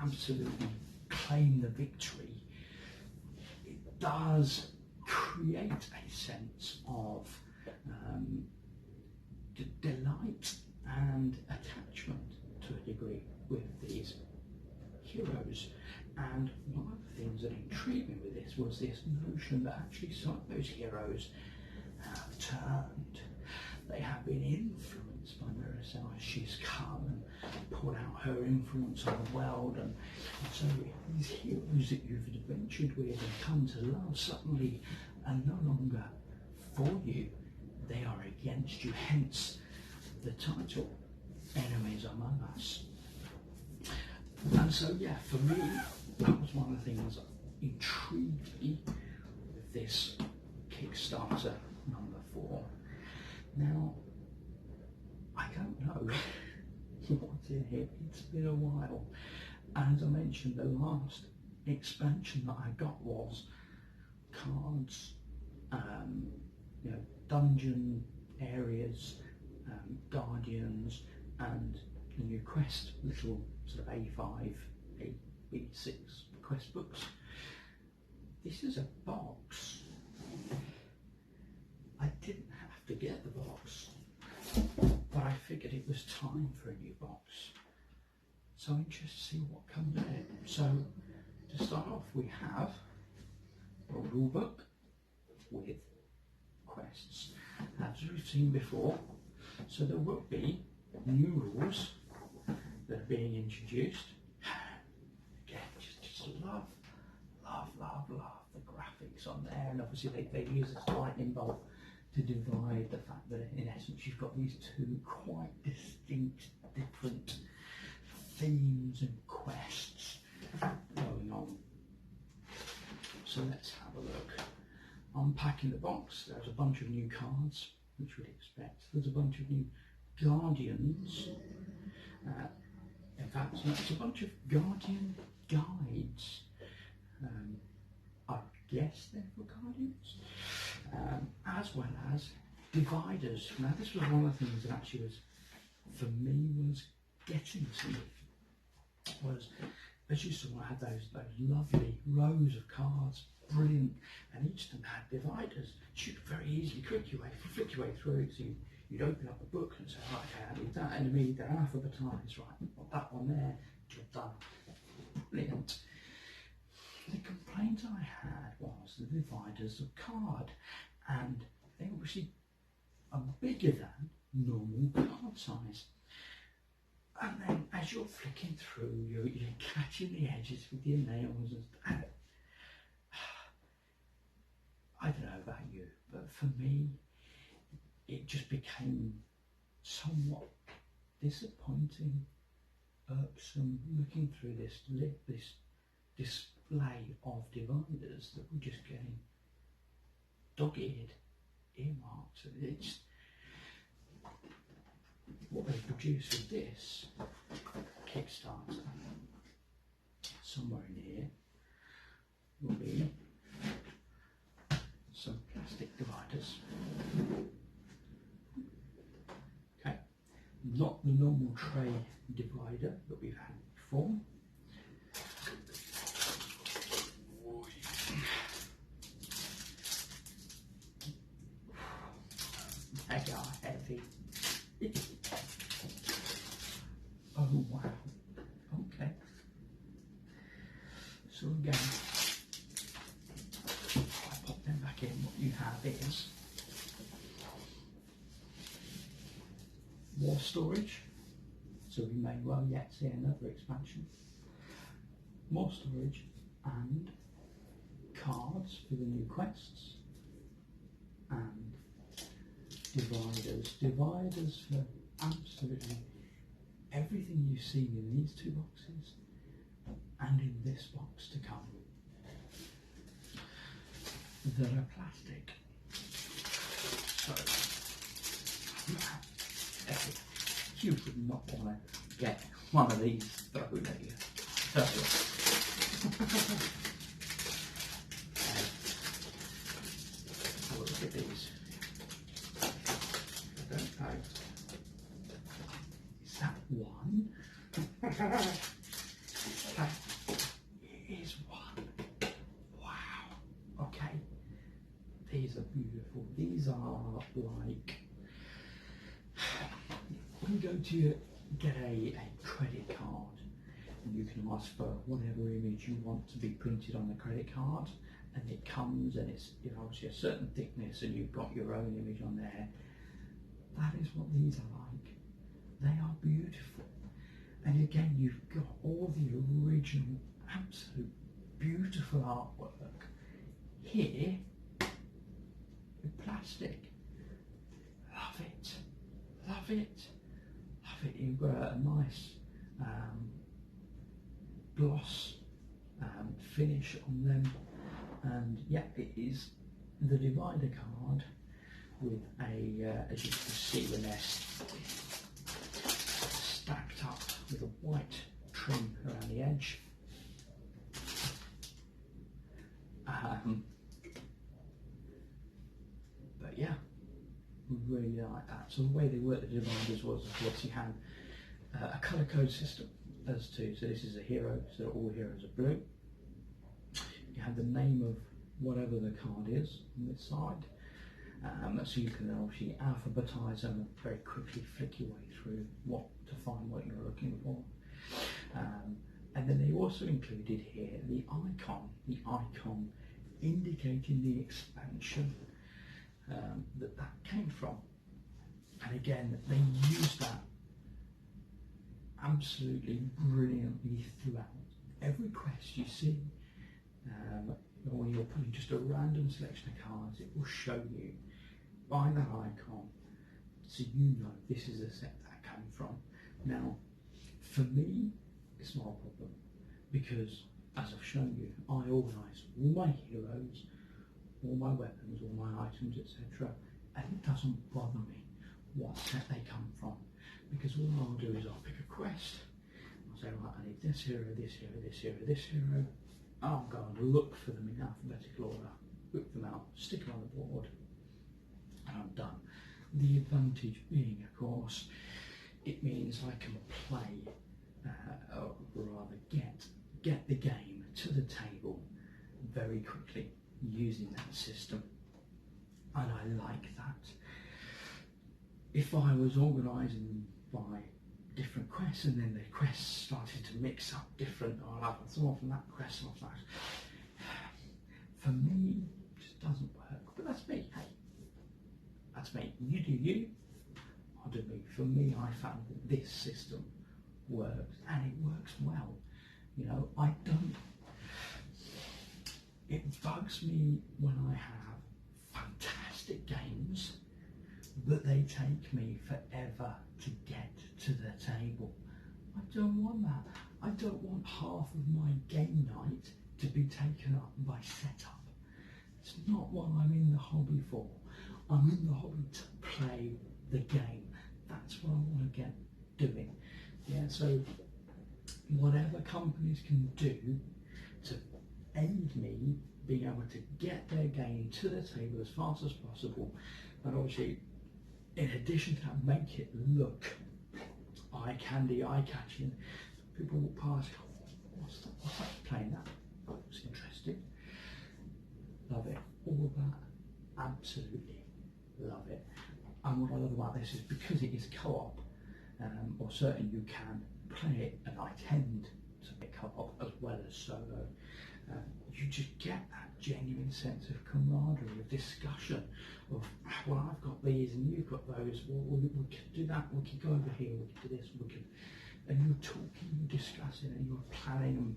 absolutely claim the victory. It does create a sense of delight and attachment to a degree with these heroes. And one of the things that intrigued me with this was this notion that actually some of those heroes have turned. They have been influenced by Maricel as she's come and poured out her influence on the world, and so these heroes that you've adventured with and come to love suddenly are no longer for you, they are against you, hence the title, Enemies Among Us. And so yeah, for me, that was one of the things that intrigued me with this Kickstarter number 4. Now, I don't know what's in here, it's been a while. As I mentioned, the last expansion that I got was cards, dungeon areas, guardians, and the new quest, little sort of A5, A6 quest books. This is a box. I didn't have to get the box, but I figured it was time for a new box. So I'm interested to see what comes in it. So to start off, we have a rule book with quests, as we've seen before. So there will be new rules that are being introduced. Again, just love the graphics on there, and obviously they use this lightning bolt to divide the fact that in essence you've got these two quite distinct different themes and quests going on. So let's have a look. Unpacking the box, there's a bunch of new cards, which we'd expect. There's a bunch of new guardians. In fact, it's a bunch of guardian guides. I guess they're for guardians. As well as dividers. Now this was one of the things that actually was, for me, was getting to me. Was, as you saw, I had those lovely rows of cards, brilliant, and each of them had dividers. You could very easily flick your way through it. So you'd open up a book and say, right, okay, I need that enemy, they're alphabetised, right, got that one there, job done. Brilliant. The complaint I had was the dividers of card, and they obviously are bigger than normal card size. And then as you're flicking through, you're catching the edges with your nails, and I don't know about you, but for me, it just became somewhat disappointing, irksome, looking through this display of dividers that were just getting dog-eared, earmarked. It's what they produced with this Kickstarter. Somewhere in here will be some plastic the normal tray divider that we've had before. They are heavy. Oh wow. Okay. So again, I pop them back in. What you have is more storage. So we may well yet see another expansion. More storage and cards for the new quests. And dividers. Dividers for absolutely everything you've seen in these two boxes and in this box to come that are plastic. So you would not want to get one of these thrown at you. Have a look at these. I don't know. Is that one? It is one. Wow. Okay. These are beautiful. These are like, when you go to get a credit card, and you can ask for whatever image you want to be printed on the credit card, and it comes and it's, you know, obviously a certain thickness and you've got your own image on there. That is what these are like. They are beautiful. And again, you've got all the original, absolute beautiful artwork here with plastic. Love it. Love it. Love it. You've got a nice gloss finish on them. And yeah, it is the divider card with a, as you can see, when they're stacked up with a white trim around the edge. But yeah, we really like that. So the way they work the dividers was, of course, you had a colour code system as to, so this is a hero, so all heroes are blue. You have the name of whatever the card is on this side. So you can obviously alphabetise them and very quickly flick your way through to find what you're looking for. And then they also included here the icon indicating the expansion that came from. And again, they used that absolutely brilliantly throughout. Every quest you see, when you're putting just a random selection of cards, it will show you by that icon, so you know this is a set that came from. Now, for me, it's not a problem, because as I've shown you, I organise all my heroes, all my weapons, all my items, etc., and it doesn't bother me what set they come from, because all I'll do is I'll pick a quest, I'll say, right, I need this hero, this hero, this hero, this hero. I'll go and look for them in alphabetical order, whip them out, stick them on the board, and I'm done. The advantage being, of course, it means I can play, or rather get the game to the table very quickly using that system, and I like that. If I was organising by different quests and then the quests started to mix up different, or I'll have someone from that quest, someone from that, for me, it just doesn't work. But that's me, hey, that's me. You do you, I'll do me. For me, I found that this system works, and it works well. You know, it bugs me when I have fantastic games, but they take me forever to get to the table. I don't want that. I don't want half of my game night to be taken up by setup. It's not what I'm in the hobby for. I'm in the hobby to play the game. That's what I want to get doing. Yeah, so whatever companies can do to aid me being able to get their game to the table as fast as possible, and obviously in addition to that, make it look eye candy, eye catching. People walk past, what's that playing that? Oh, it's interesting. Love it. All that, absolutely love it. And what I love about this is because it is co-op, or certainly you can play it, and I tend to play co-op as well as solo. You just get that genuine sense of camaraderie, of discussion, of, well, I've got these and you've got those, well, we could do that, we could go over here, we could do this, we could, and you're talking, you're discussing, and you're planning and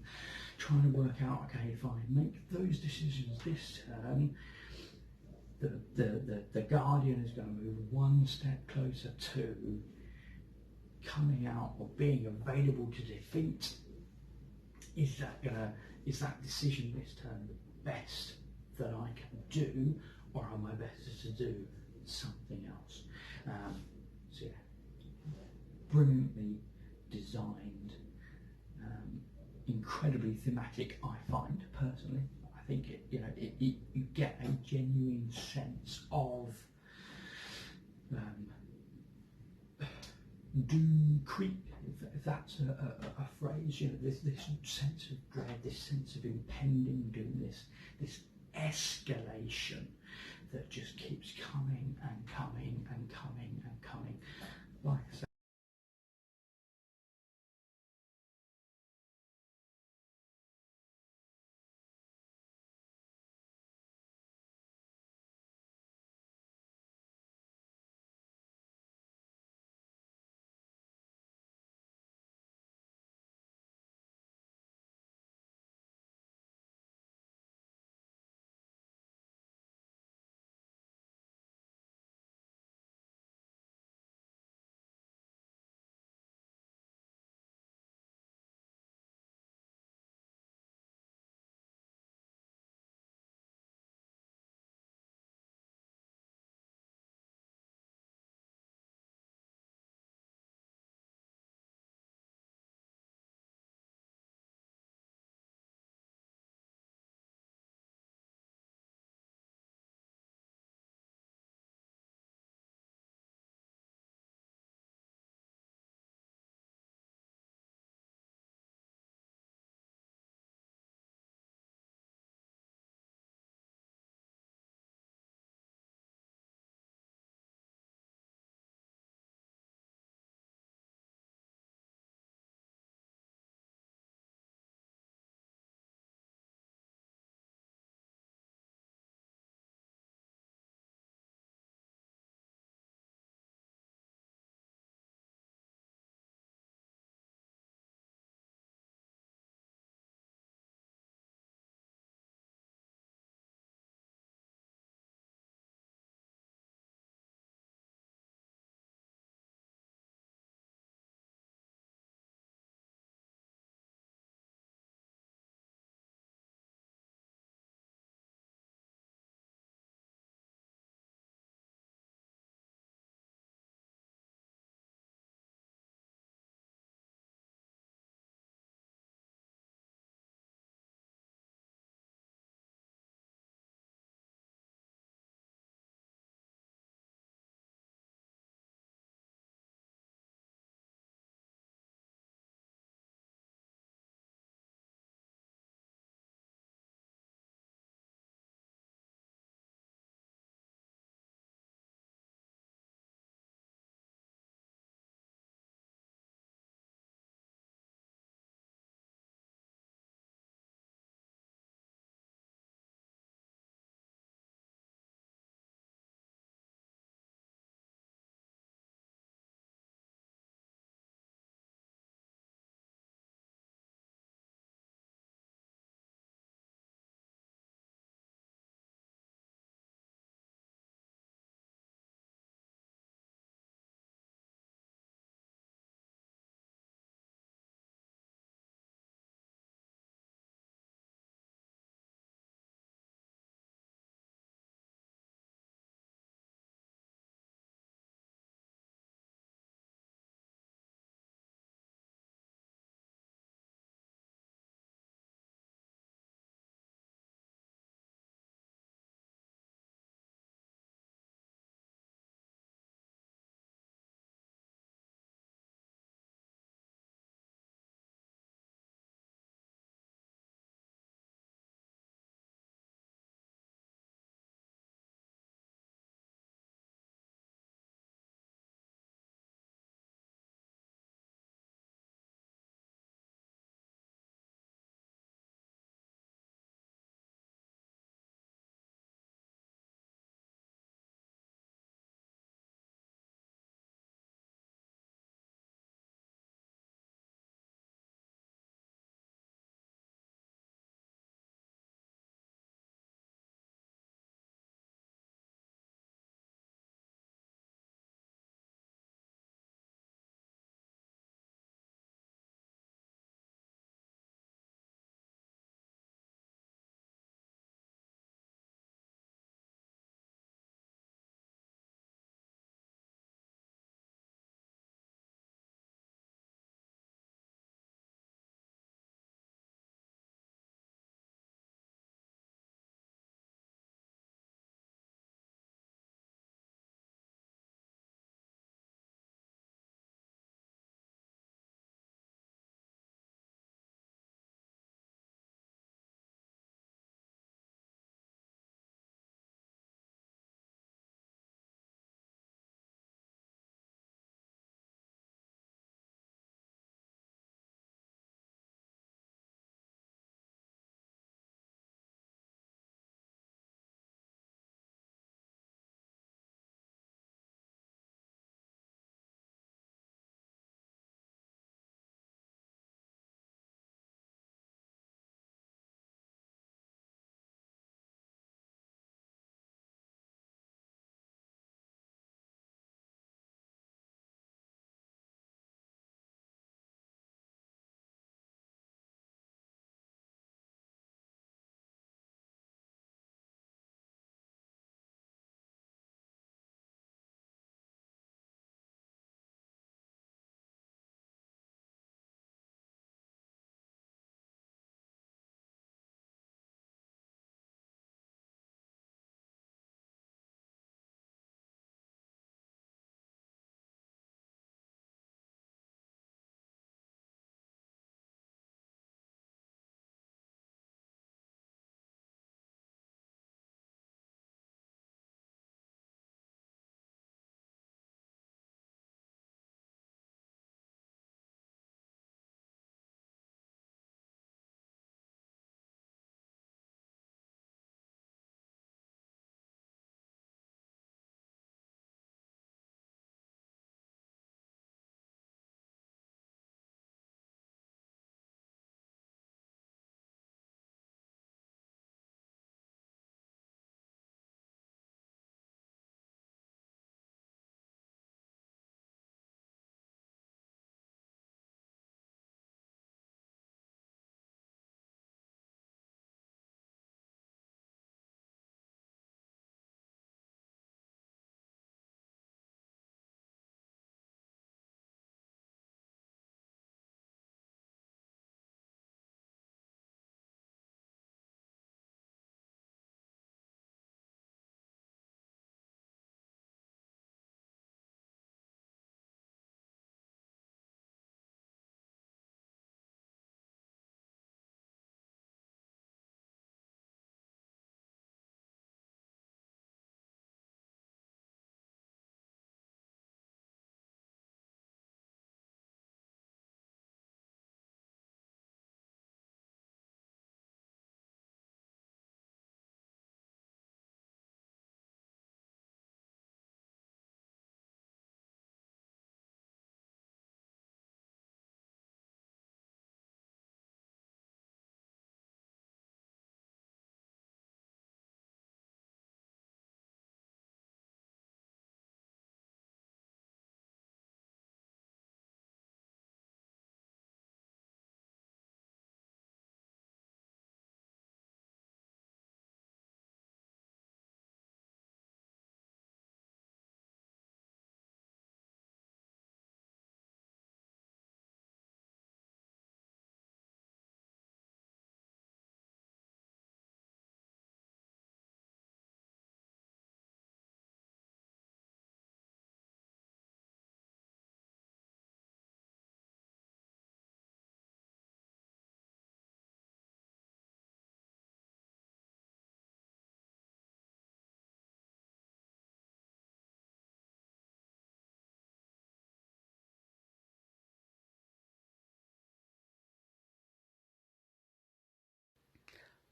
trying to work out, okay, if I make those decisions this turn, the Guardian is going to move one step closer to coming out or being available to defeat. Is that decision this turn the best that I can do, or am I better to do something else? So yeah, brilliantly designed, incredibly thematic. I find personally, I think you get a genuine sense of doom creep, if that's a phrase. This sense of dread, this sense of impending doom, this escalation that just keeps coming and coming and coming and coming. Like I said,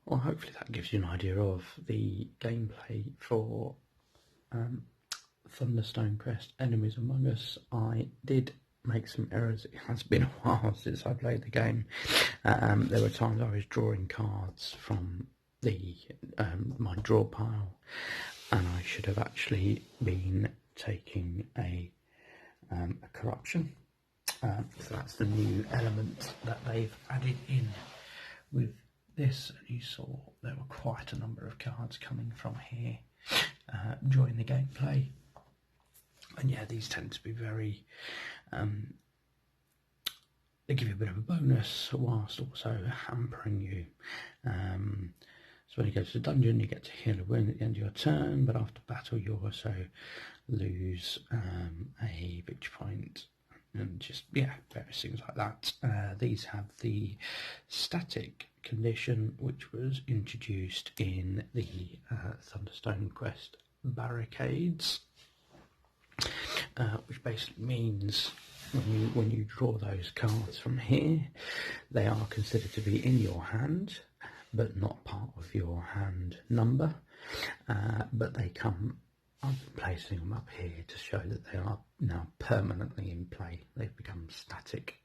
well, hopefully that gives you an idea of the gameplay for Thunderstone Quest Enemies Among Us. I did make some errors. It has been a while since I played the game. There were times I was drawing cards from the my draw pile, and I should have actually been taking a corruption. So that's the new element that they've added in with this. You saw there were quite a number of cards coming from here during the gameplay, and yeah, these tend to be very they give you a bit of a bonus whilst also hampering you. So when you go to the dungeon, you get to heal a wound at the end of your turn, but after battle you also lose a victory point, and just, yeah, various things like that. These have the static condition, which was introduced in the Thunderstone Quest Barricades, which basically means when you draw those cards from here, they are considered to be in your hand, but not part of your hand number, but they come, I'm placing them up here to show that they are now permanently in play. They've become static,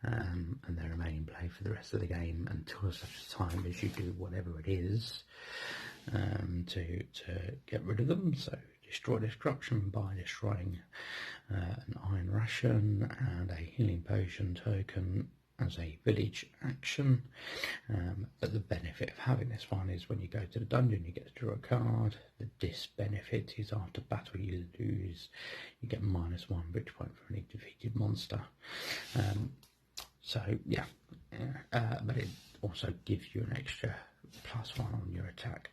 and they remain in play for the rest of the game until such time as you do whatever it is to get rid of them. So destroy destruction by destroying an iron ration and a healing potion token as a village action. But the benefit of having this one is when you go to the dungeon, you get to draw a card. The disbenefit is after battle you lose, you get -1 victory point for any defeated monster. So yeah, but it also gives you an extra +1 on your attack.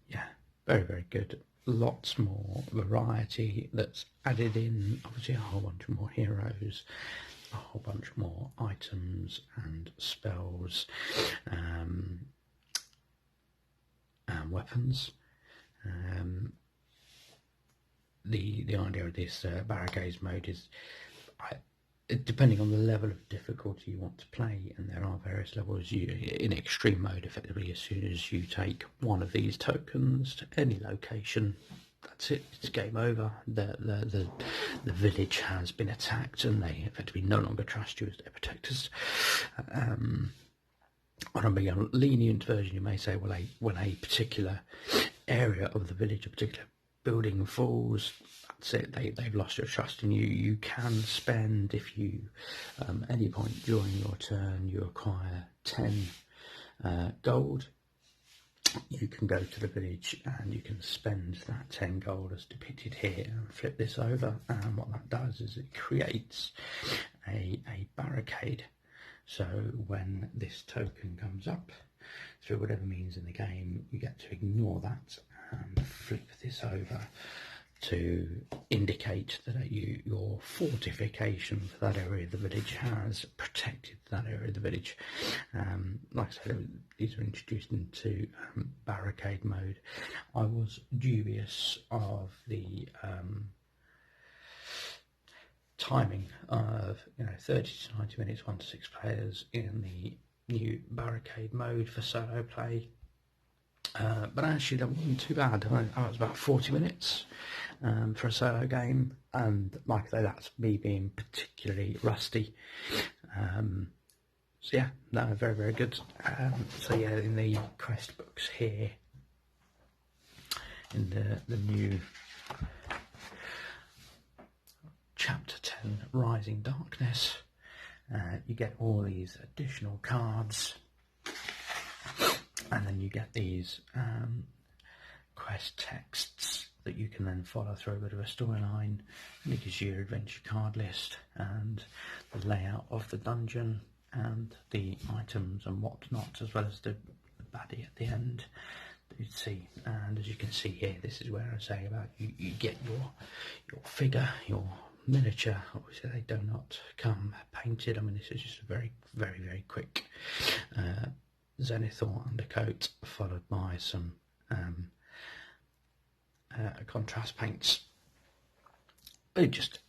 Yeah, very, very good. Lots more variety that's added in. Obviously a whole bunch more heroes, a whole bunch more items and spells, and weapons. The idea of this Barricades mode is, depending on the level of difficulty you want to play, and there are various levels, in extreme mode, effectively, as soon as you take one of these tokens to any location, that's it, it's game over. The village has been attacked and they effectively no longer trust you as their protectors. On a more lenient version, you may say, when a particular area of the village, a particular building falls, that's it, they've lost your trust in you. You can spend, if you any point during your turn you acquire 10 gold, you can go to the village and you can spend that 10 gold as depicted here and flip this over, and what that does is it creates a barricade. So when this token comes up through whatever means in the game, you get to ignore that and flip this over to indicate that your fortification for that area of the village has protected that area of the village. Like I said, these were introduced into barricade mode. I was dubious of the timing of 30 to 90 minutes, 1 to 6 players in the new barricade mode for solo play. But actually that wasn't too bad. I was about 40 minutes for a solo game, and like I say, that's me being particularly rusty. So yeah, no, very, very good. So yeah, in the quest books here, in the new chapter 10, Rising Darkness, you get all these additional cards, and then you get these quest texts that you can then follow through a bit of a storyline, and it gives you your adventure card list and the layout of the dungeon and the items and whatnot, as well as the baddie at the end that you'd see. And as you can see here, this is where I say about you get your figure, your miniature. Obviously they do not come painted. I mean, this is just a very, very, very quick Zenithal undercoat, followed by some contrast paints. But just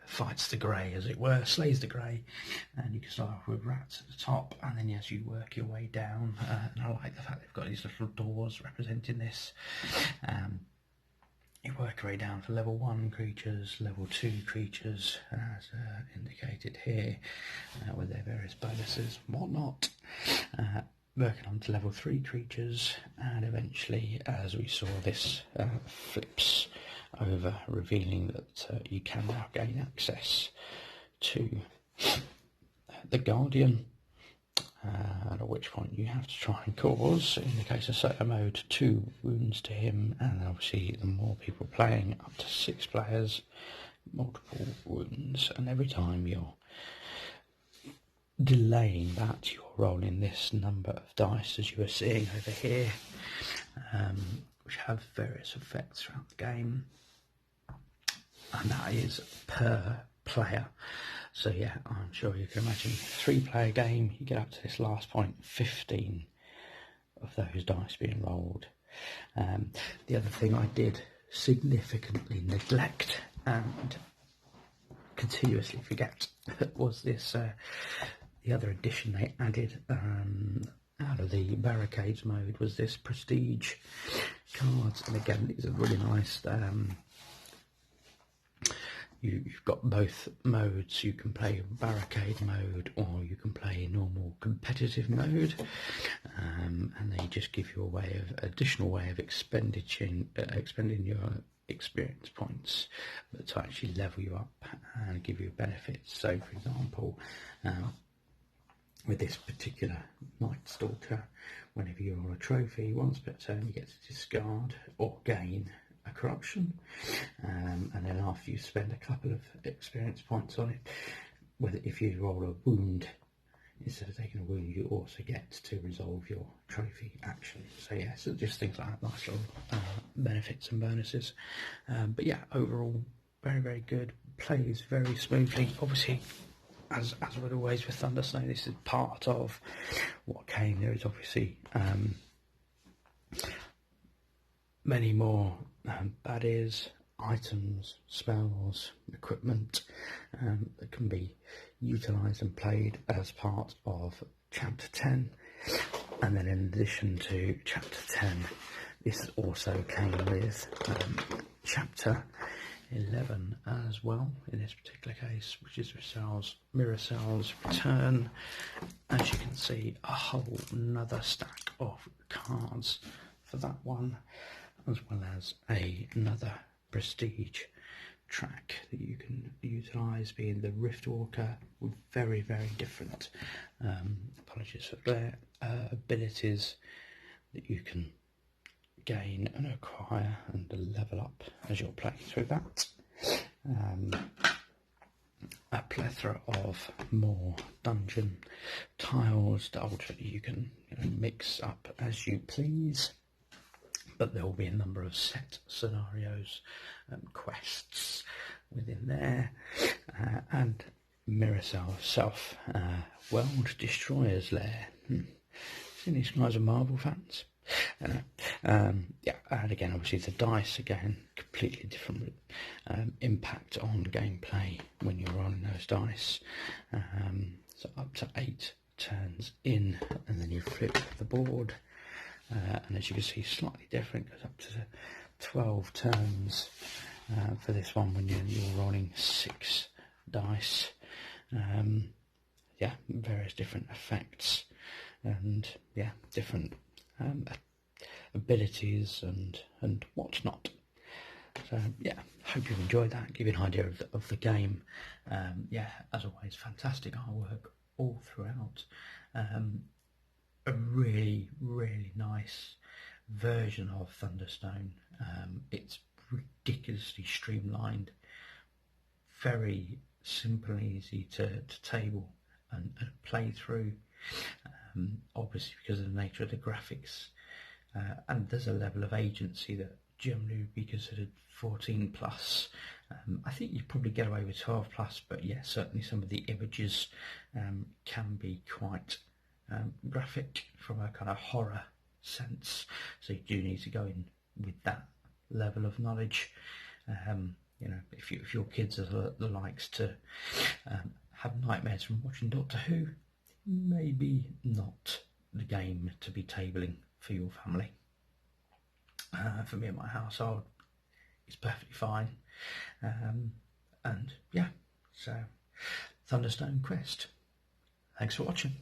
fights the grey, as it were, slays the grey, and you can start off with rats at the top, and then as you work your way down, and I like the fact they've got these little doors representing this. You work your way down for level 1 creatures, level 2 creatures, as indicated here, with their various bonuses and whatnot. Working on to level 3 creatures, and eventually, as we saw, this flips over, revealing that you can now gain access to the Guardian, at which point you have to try and cause, in the case of Solo Mode, 2 wounds to him, and obviously the more people playing, up to 6 players, multiple wounds, and every time you're delaying that, you're rolling this number of dice, as you are seeing over here, which have various effects throughout the game, and that is per player. So yeah, I'm sure you can imagine, 3-player game, you get up to this last point, 15 of those dice being rolled. The other thing I did significantly neglect and continuously forget was this, the other addition they added out of the Barricades mode was this prestige cards, and again these are really nice. You've got both modes. You can play Barricade mode, or you can play normal competitive mode, and they just give you additional way of expending your experience points, but to actually level you up and give you benefits. So, for example, with this particular Night Stalker, whenever you're on a trophy, once per turn you get to discard or gain a corruption, and then after you spend a couple of experience points on it, if you roll a wound, instead of taking a wound, you also get to resolve your trophy action. So yeah, so just things like that, nice little benefits and bonuses. But yeah, overall, very, very good. Plays very smoothly. Obviously, as with always with Thunderstone, this is part of what came. There is obviously many more baddies, items, spells, equipment that can be utilised and played as part of Chapter 10. And then in addition to Chapter 10, this also came with Chapter 11 as well, in this particular case, which is Mirror Cell's Return. As you can see, a whole another stack of cards for that one, as well as another prestige track that you can utilise, being the Riftwalker, with very, very different apologies for their abilities that you can gain and acquire and level up as you're playing through that. A plethora of more dungeon tiles that ultimately you can mix up as you please, but there will be a number of set scenarios and quests within there, and Mirror Cell's World Destroyer's Lair. Seen these guys are Marvel fans? Yeah, and again, obviously the dice, again, completely different impact on gameplay when you're rolling those dice. So up to 8 turns in, and then you flip the board, and as you can see, slightly different, goes up to 12 turns for this one when you're rolling 6 dice. Yeah, various different effects, and yeah, different abilities and whatnot. So yeah, hope you've enjoyed that, give you an idea of the game. Yeah, as always, fantastic artwork all throughout. A really, really nice version of Thunderstone. It's ridiculously streamlined, very simple and easy to table and play through. Obviously, because of the nature of the graphics, and there's a level of agency that generally would be considered 14 plus. I think you probably get away with 12 plus, but yeah, certainly some of the images can be quite graphic from a kind of horror sense, so you do need to go in with that level of knowledge. You know, if your kids are the likes to have nightmares from watching Doctor Who, maybe not the game to be tabling for your family. For me and my household, it's perfectly fine. And yeah, so Thunderstone Quest. Thanks for watching.